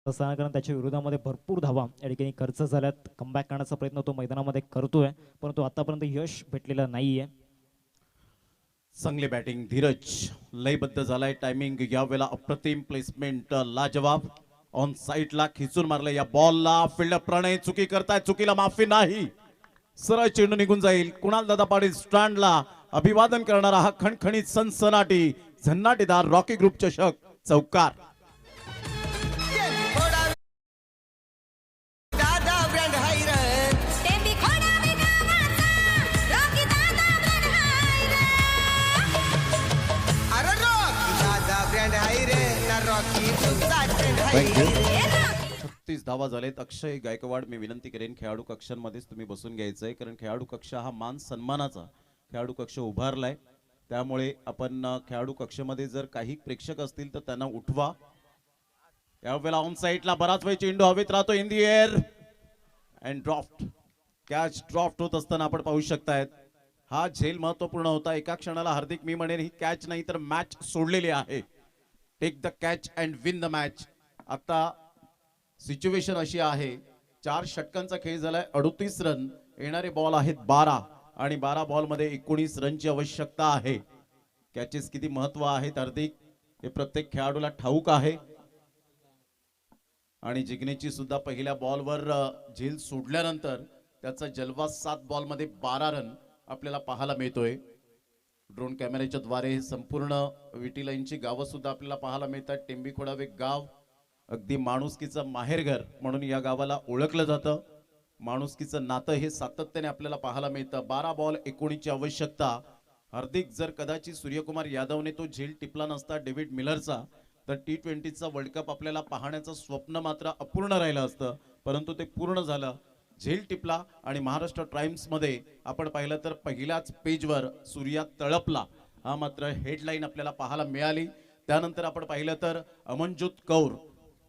कारण त्याच्या विरोधामध्ये भरपूर धावा या ठिकाणी खर्च झाल्यात. कमबॅक करण्याचा प्रयत्न तो मैदानामध्ये करतोय परंतु आतापर्यंत यश भेटलेलं नाहीये. चांगली बॅटिंग धीरज, लयबद्ध झालाय. टायमिंग यावेळेला अप्रतिम, प्लेसमेंट लाजवाब. ऑन साईडला खिचून मारलं या बॉलला. फिल्डर प्रणय चुकी करताय, चुकीला माफी नाही. सरळ चेंडू निघून जाईल. कुणाल दादा पाटील स्टँडला अभिवादन करणारा हा खणखणीत सनसनाटी झन्नाटीदार रॉकी ग्रुप चषक चौकार. थँक्यू. 36 धावा झालेत. अक्षय गायकवाड, मी विनंती करेन खेळाडू कक्षांमध्येच तुम्ही बसून घ्यायचंय कारण खेळाडू कक्ष हा मान सन्मानाचा खेळाडू कक्ष उभारलाय. त्यामुळे आपण खेळाडू कक्षामध्ये जर काही प्रेक्षक असतील तर त्यांना उठवा. यावेळेला ऑन साईडला बराच वेळ चेंडू हवेत राहतो. In the air and draught. Catch draught होत असताना आपण पाहू शकतायत. हा झेल महत्वपूर्ण होता. एका क्षणाला हार्दिक मी म्हणेन ही कॅच नाही तर मॅच सोडलेली आहे. Take the catch and win the match. आता सिच्युएशन अशी आहे, 4 षटकांचा खेळ झालाय. 38 रन. येणारे बॉल आहेत 12 आणि 12 बॉल मध्ये 19 रनची आवश्यकता आहे. कॅचेस किती महत्व आहेत हार्दिक हे प्रत्येक खेळाडूला ठाऊक आहे आणि जिग्नेची सुद्धा पहिल्या बॉलवर झेल सोडल्यानंतर त्याचा जलवा 7 बॉलमध्ये 12 रन आपल्याला पाहायला मिळतोय. ड्रोन कॅमेऱ्याच्या द्वारे संपूर्ण विटी लाईनची गावं सुद्धा आपल्याला पाहायला मिळतात. टेंबी खोडावे गाव अगदी माणुसकीचं माहेरघर म्हणून या गावाला ओळखलं जातं. माणुसकीचं नातं हे सातत्याने आपल्याला पाहायला मिळतं. 12 बॉल 19 ची आवश्यकता. हार्दिक जर कदाचित सूर्यकुमार यादवने तो झेल टिपला नसता डेव्हिड मिलरचा तर T20चा वर्ल्ड कप आपल्याला पाहण्याचं स्वप्न मात्र अपूर्ण राहिलं असतं, परंतु ते पूर्ण झालं. झेल टिपला आणि महाराष्ट्र टाइम्स मध्ये आपण पाहिलं तर पहिल्याच पेजवर सूर्या तळपला हा मात्र हेडलाईन आपल्याला पाहायला मिळाली. त्यानंतर आपण पाहिलं तर अमनज्योत कौर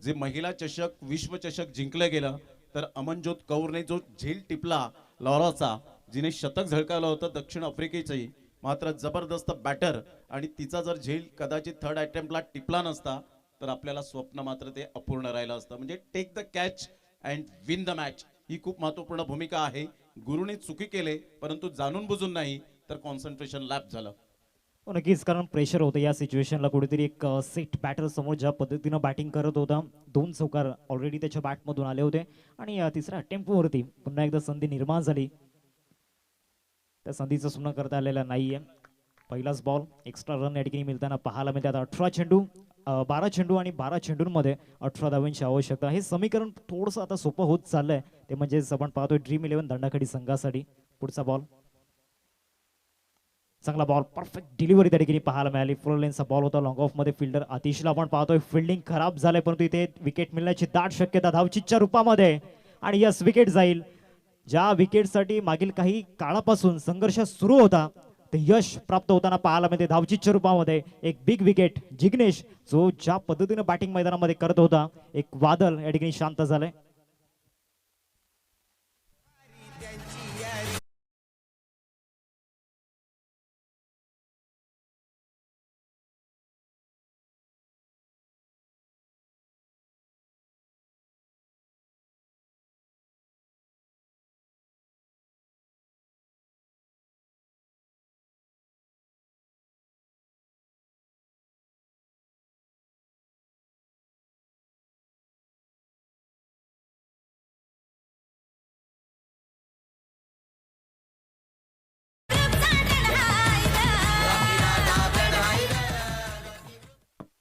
जे महिला चषक विश्वचषक जिंकलं गेलं तर अमनज्योत कौरने जो झेल टिपला लॉराचा जिने शतक झळकावलं होतं दक्षिण आफ्रिकेची, मात्र जबरदस्त बॅटर आणि तिचा जर झेल कदाचित थर्ड अटेम्प्टला टिपला नसता तर आपल्याला स्वप्न मात्र ते अपूर्ण राहिलं असतं. म्हणजे take the catch and win the match ही खूप महत्वपूर्ण भूमिका आहे. गुरुने चुकी केले परंतु जाणून बुजून नाही तर कॉन्सन्ट्रेशन लॅप झालं. हो नक्कीच, कारण प्रेशर होतं या सिच्युएशनला. कुठेतरी एक सेट बॅटर समोर ज्या पद्धतीनं बॅटिंग करत होता, 2 चौकार ऑलरेडी त्याच्या बॅटमधून आले होते आणि तिसऱ्या अटेम्प्टवरती पुन्हा एकदा संधी निर्माण झाली. त्या संधीचं सुन्न करता आलेलं नाहीये. पहिलाच बॉल एक्स्ट्रा रन या ठिकाणी मिळताना पाहायला मिळतात. 12 चेंडू आणि 12 चेंडूंमध्ये 18 धावांची आवश्यकता. हे समीकरण थोडंसं आता सोपं होत चाललंय. ते म्हणजे आपण पाहतोय ड्रीम 11 दंडाखडी संघासाठी. पुढचा बॉल चांगला बॉल, परफेक्ट डिलिव्हरी त्या ठिकाणी पाहायला मिळाली. फुल लेन्सचा बॉल होता लॉंग ऑफ मध्ये. फिल्डर आतिशला आपण पाहतोय फिल्डिंग खराब झालंय, परंतु इथे विकेट मिळण्याची दाट शक्यता धावचीच्या रूपामध्ये आणि यस विकेट जाईल. ज्या विकेटसाठी मागील काही काळापासून संघर्ष सुरू होता ते यश प्राप्त होताना पाहायला मिळते धावचीच्या रूपामध्ये. एक बिग विकेट जिग्नेश जो ज्या पद्धतीने बॅटिंग मैदानामध्ये करत होता, एक वादळ या ठिकाणी शांत झालंय.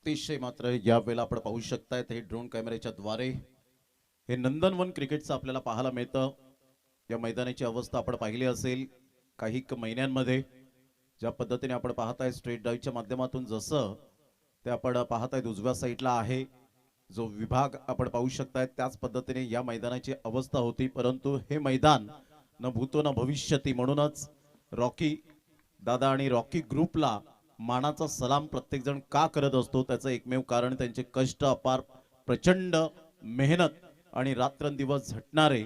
अतिशय मात्र या वेळेला आपण पाहू शकतायत हे ड्रोन कॅमेऱ्याच्या द्वारे हे नंदनवन क्रिकेटचं आपल्याला पाहायला मिळतं. या मैदानाची अवस्था आपण पाहिली असेल काही महिन्यांमध्ये. ज्या पद्धतीने आपण पाहताय स्ट्रेट ड्राईव्हच्या माध्यमातून जसं ते आपण पाहताय उजव्या साईडला आहे जो विभाग आपण पाहू शकताय त्याच पद्धतीने या मैदानाची अवस्था होती. परंतु हे मैदान न भूतो न भविष्यती म्हणूनच रॉकी दादा आणि रॉकी ग्रुपला मानाचा सलाम प्रत्येक जण का करत असतो त्याचं एकमेव कारण त्यांचे कष्ट अपार, प्रचंड मेहनत आणि रात्रंदिवस झटणारे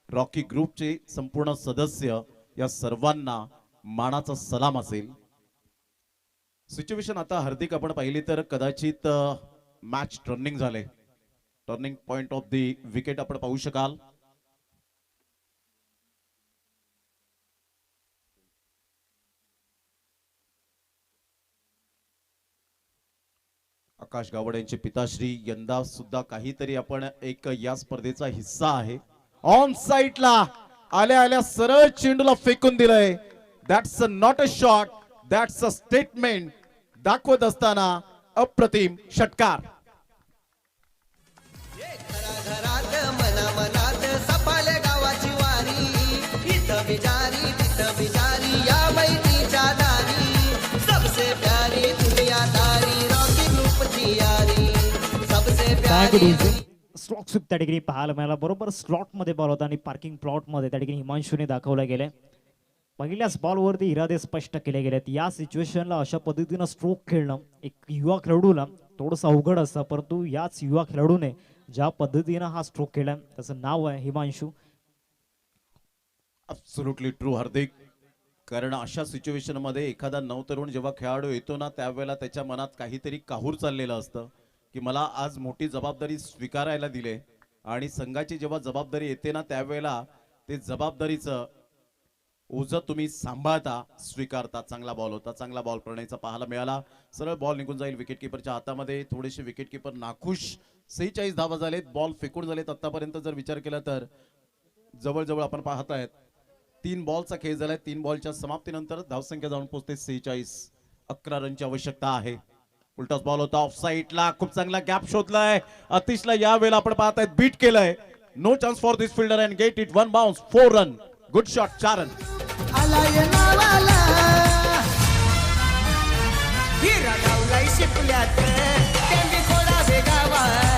रॉकी ग्रुपचे संपूर्ण सदस्य या सर्वांना मानाचा सलाम असेल. सिच्युएशन आता हार्दिक आपण पाहिली तर कदाचित मॅच टर्निंग झाले. Turning point of the wicket आपण पाहू शकाल. आकाश गावड यांचे पिताश्री यंदा सुद्धा काहीतरी आपण एक या स्पर्धेचा हिस्सा आहे. ऑन साइडला आल्या आल्या सरळ चेंडूला फेकून दिलंय. That's not a shot, that's a statement दाखवत असताना अप्रतिम षटकार. घरात मनामनात सफाले गावाची वारी, इथं बिजारी तिथं बिजारी या मैत्रीच्या दारी, सबसे प्यारी दुनियादारी रॉकी ग्रुपची यारी, सबसे प्यारी. स्लॉट स्वीप त्या ठिकाणी पाहायला मिळाला. बरोबर स्लॉट मध्ये बॉल होता आणि पार्किंग प्लॉट मध्ये त्या ठिकाणी हिमांशूने दाखवले गेले. पहिल्याच बॉलवरती इरादे स्पष्ट केले गेलेत. या सिच्युएशनला अशा पद्धतीनं स्ट्रोक खेळणं एक युवा खेळाडूला थोडंसं अवघड असतं, परंतु याच युवा खेळाडूने ज्या पद्धतीनं हा स्ट्रोक केला त्याचं नाव आहे हिमांशू. ॲब्सोल्युटली ट्रू हार्दिक. कारण अशा सिच्युएशन मध्ये एखादा नवतरुण जेव्हा खेळाडू येतो ना त्यावेळेला त्याच्या मनात काहीतरी काहूर चाललेलं असतं की मला आज मोठी जबाबदारी स्वीकारायला दिले आणि संघाची जेव्हा जबाबदारी येते ना त्यावेळेला ते जबाबदारीचं ओझं तुम्ही सांभाळता स्वीकारता. चांगला बॉल होता, चांगला बॉल प्रणयचा पाहायला मिळाला. सरळ बॉल निघून जाईल विकेट किपरच्या हातामध्ये. थोडेसे विकेट किपर नाखुश. 46 धावा झालेत, बॉल फेकून झालेत आतापर्यंत जर विचार केला तर. जवळजवळ आपण पाहत आहेत 3 बॉलचा खेळ झालाय. 3 बॉलच्या समाप्तीनंतर धावसंख्या जाऊन पोहोचते 46. 11 रनची आवश्यकता आहे. उलटाच बॉल होता ऑफ साईडला, खूप चांगला गॅप शोधलाय अतिशला. या वेळेला आपण पाहत आहेत बीट केलंय. No chance for this fielder and get it 1 bounce 4 run. Good shot 4 run. आलाय नावाला हिरा गावलाय शिपल्यात टेंबी थोडा वेगावाला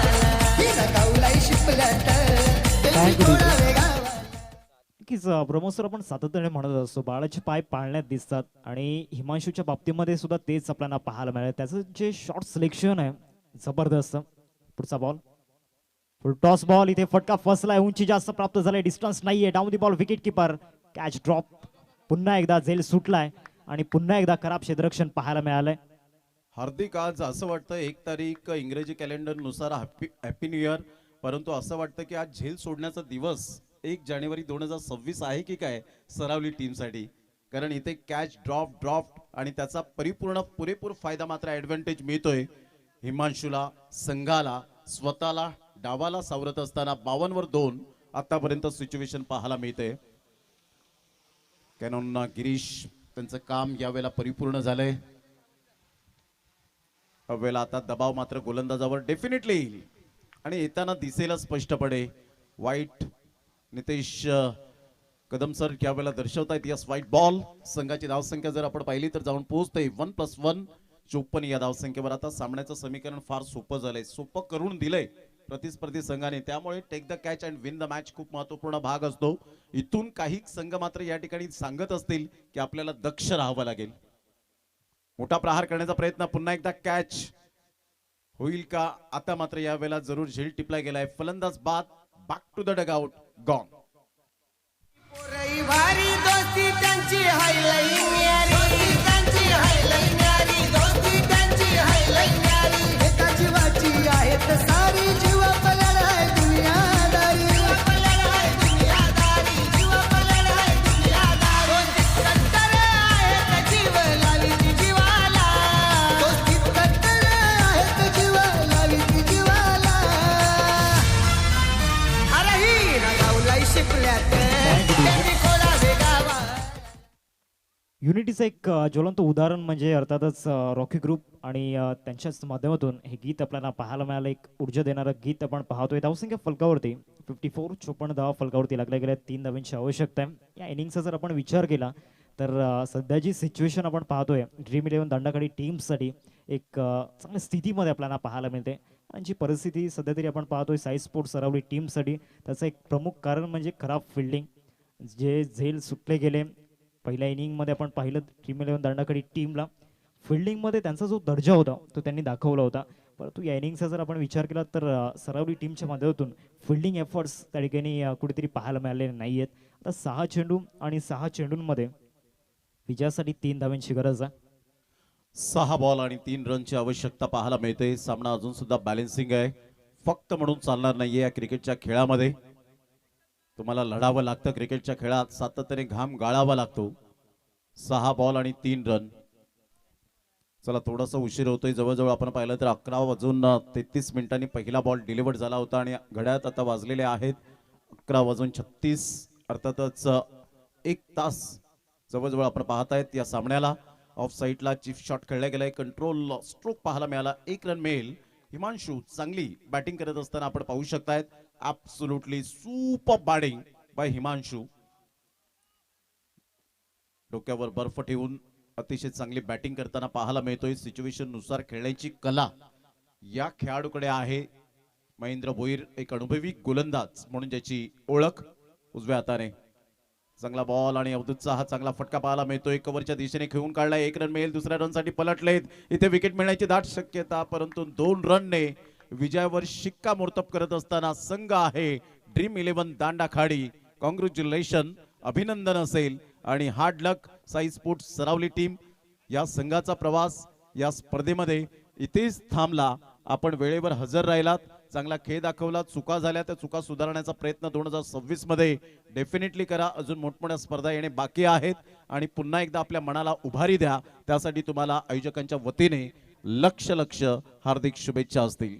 हिरा गावलाय शिपल्यात टेंबी थोडा वेगावाला. नक्कीच प्रमोद सर आपण सातत्याने म्हणत असतो बाळाचे पाय पाळण्यात दिसतात आणि हिमांशूच्या बाबतीमध्ये सुद्धा तेच आपल्याला पाहायला मिळालं. त्याचं जे शॉर्ट सिलेक्शन आहे जबरदस्त. पुढचा बॉल फुल टॉस बॉल, इथे फटका फसलाय, उंची जास्त प्राप्त झालाय, डिस्टन्स नाहीये. Down the ball wicket keeper, catch drop. पुन्हा एकदा झेल सुटलाय आणि पुन्हा एकदा खराब क्षेत्ररक्षण पाहायला मिळालंय. हार्दिक, आज असं वाटतं 1 तारीख इंग्रजी कॅलेंडर नुसार हॅपी न्यू इयर, परंतु असं वाटतं की आज झेल सोडण्याचा दिवस 1 जानेवारी 2026 आहे की काय सरावली टीमसाठी. कारण इथे कॅच ड्रॉप आणि त्याचा पुरेपूर फायदा मात्र ऍडव्हान्टेज मिळतोय हिमांशूला, संघाला, स्वतःला. डावाला सावरत असताना 52 वर 2 आतापर्यंत सिच्युएशन पाहायला मिळते. कॅनॉन गिरीश त्यांचं काम यावेळेला परिपूर्ण झालंय. अवेळेला आता दबाव मात्र गोलंदाजावर डेफिनेटली येईल आणि येताना दिसेल स्पष्टपणे. वाईट नितेश कदम सर यावेळेला दर्शवतायत. यस, वाईट बॉल. संघाची धावसंख्या जर आपण पाहिली तर जाऊन पोहोचते 1+1 54 या धावसंख्येवर. आता सामन्याचं समीकरण फार सोपं झालंय, सोपं करून दिलंय प्रतिस्पर्धी संघाने. त्यामुळे take the catch and win the match खूप महत्वपूर्ण भाग असतो. इथून काही संघ मात्र या ठिकाणी सांगत असतील की आपल्याला दक्ष राहावं लागेल. मोठा प्रहार करण्याचा प्रयत्न, पुन्हा एकदा कॅच होईल का? आता मात्र यावेळेला जरूर झेल टिपला गेलाय. फलंदाज बाद, back to the dugout, gone. भारी दोस्ती त्यांची हायलाईट न्यारी त्यांची हायलाईट न्यारी दोस्ती त्यांची हायलाईट न्यारी एका जीवाची आहेत सारी जीव पलडाय दुनियादारी जीव पलडाय दुनियादारी कट्टर आहेत जीव लावी जीवाला दोस्ती कट्टर आहेत जीव लावी जीवाला. अरे ही गावलाई शिपल्यात युनिटीचं एक ज्वलंत उदाहरण म्हणजे अर्थातच रॉकी ग्रुप आणि त्यांच्याच माध्यमातून हे गीत आपल्याला पाहायला मिळालं. एक ऊर्जा देणारं गीत आपण पाहतोय. धावसंख्या फलकावरती 54, 54 धावा फलकावरती लागल्या गेल्या. 3 धावांची आवश्यकता आहे. या इनिंगचा जर आपण विचार केला तर सध्याची सिच्युएशन आपण पाहतोय ड्रीम 11 दांडाखाडी टीमसाठी एक चांगल्या स्थितीमध्ये आपल्याला पाहायला मिळते. आणि परिस्थिती सध्या तरी आपण पाहतोय साई स्पोर्ट्स सरावली टीमसाठी त्याचं एक प्रमुख कारण म्हणजे खराब फिल्डिंग. जे झेल सुटले गेले पहिल्या इनिंगमध्ये आपण पाहिलं ड्रीम 11 दांडाखाडी टीमला फिल्डिंगमध्ये त्यांचा जो दर्जा होता तो त्यांनी दाखवला होता. परंतु या इनिंगचा जर आपण विचार केला तर सरावली टीमच्या माध्यमातून फिल्डिंग एफर्ट्स त्या ठिकाणी कुठेतरी पाहायला मिळालेले नाही आहेत. आता 6 चेंडू आणि 6 चेंडूंमध्ये विजयासाठी 3 धावांची गरज आहे. 6 बॉल आणि 3 रनची आवश्यकता पाहायला मिळते. सामना अजून सुद्धा बॅलन्सिंग आहे. फक्त म्हणून चालणार नाहीये या क्रिकेटच्या खेळामध्ये. तुम्हाला लढावं लागतं क्रिकेटच्या खेळात, सातत्याने घाम गाळावा लागतो. 6 बॉल आणि 3 रन. चला, थोडासा उशीर होतोय. जवळजवळ आपण पाहिलं तर 11:33 पहिला बॉल डिलिव्हर्ड झाला होता आणि घड्याळात आता वाजलेले आहेत 11:36. अर्थातच 1 तास जवळजवळ आपण पाहत आहेत या सामन्याला. ऑफ साईडला चीफ शॉट खेळला गेलाय. कंट्रोल स्ट्रोक पाहायला मिळाला. 1 रन मिळेल. हिमांशू चांगली बॅटिंग करत असताना आपण पाहू शकतायत. Absolutely super batting by Himanshu. डोक्यावर बर्फ ठेवून अतिशय चांगली बॅटिंग करताना पाहायला मिळतोय. सिच्युएशन नुसार खेळण्याची कला या खेळाडूकडे आहे. महेंद्र भोईर एक अनुभवी गोलंदाज म्हणून ज्याची ओळख. उजव्या हाताने चांगला बॉल आणि अवधूतचा हा चांगला फटका पाहायला मिळतोय. कव्हरच्या दिशेने खेळून काढलाय. 1 रन मिळेल. दुसऱ्या रन साठी पलटलेत. इथे विकेट मिळण्याची दाट शक्यता, परंतु 2 रनने विजयावर शिक्कामोर्तब करत असताना संघ आहे ड्रीम 11 दांडाखाडी. कॉंग्रॅच्युलेशन, अभिनंदन असेल आणि हार्ड लक साई स्पोर्ट्स सरावली टीम. या संघाचा प्रवास या स्पर्धेमध्ये इथेच थांबला. आपण वेळेवर हजर राहिलात, चांगला खेळ दाखवला. चुका झाल्या त्या चुका सुधारण्याचा प्रयत्न 2026 मध्ये डेफिनेटली करा. अजून मोठमोठ्या स्पर्धा येणे बाकी आहेत आणि पुन्हा एकदा आपल्या मनाला उभारी द्या. त्यासाठी तुम्हाला आयोजकांच्या वतीने लक्ष हार्दिक शुभेच्छा असतील.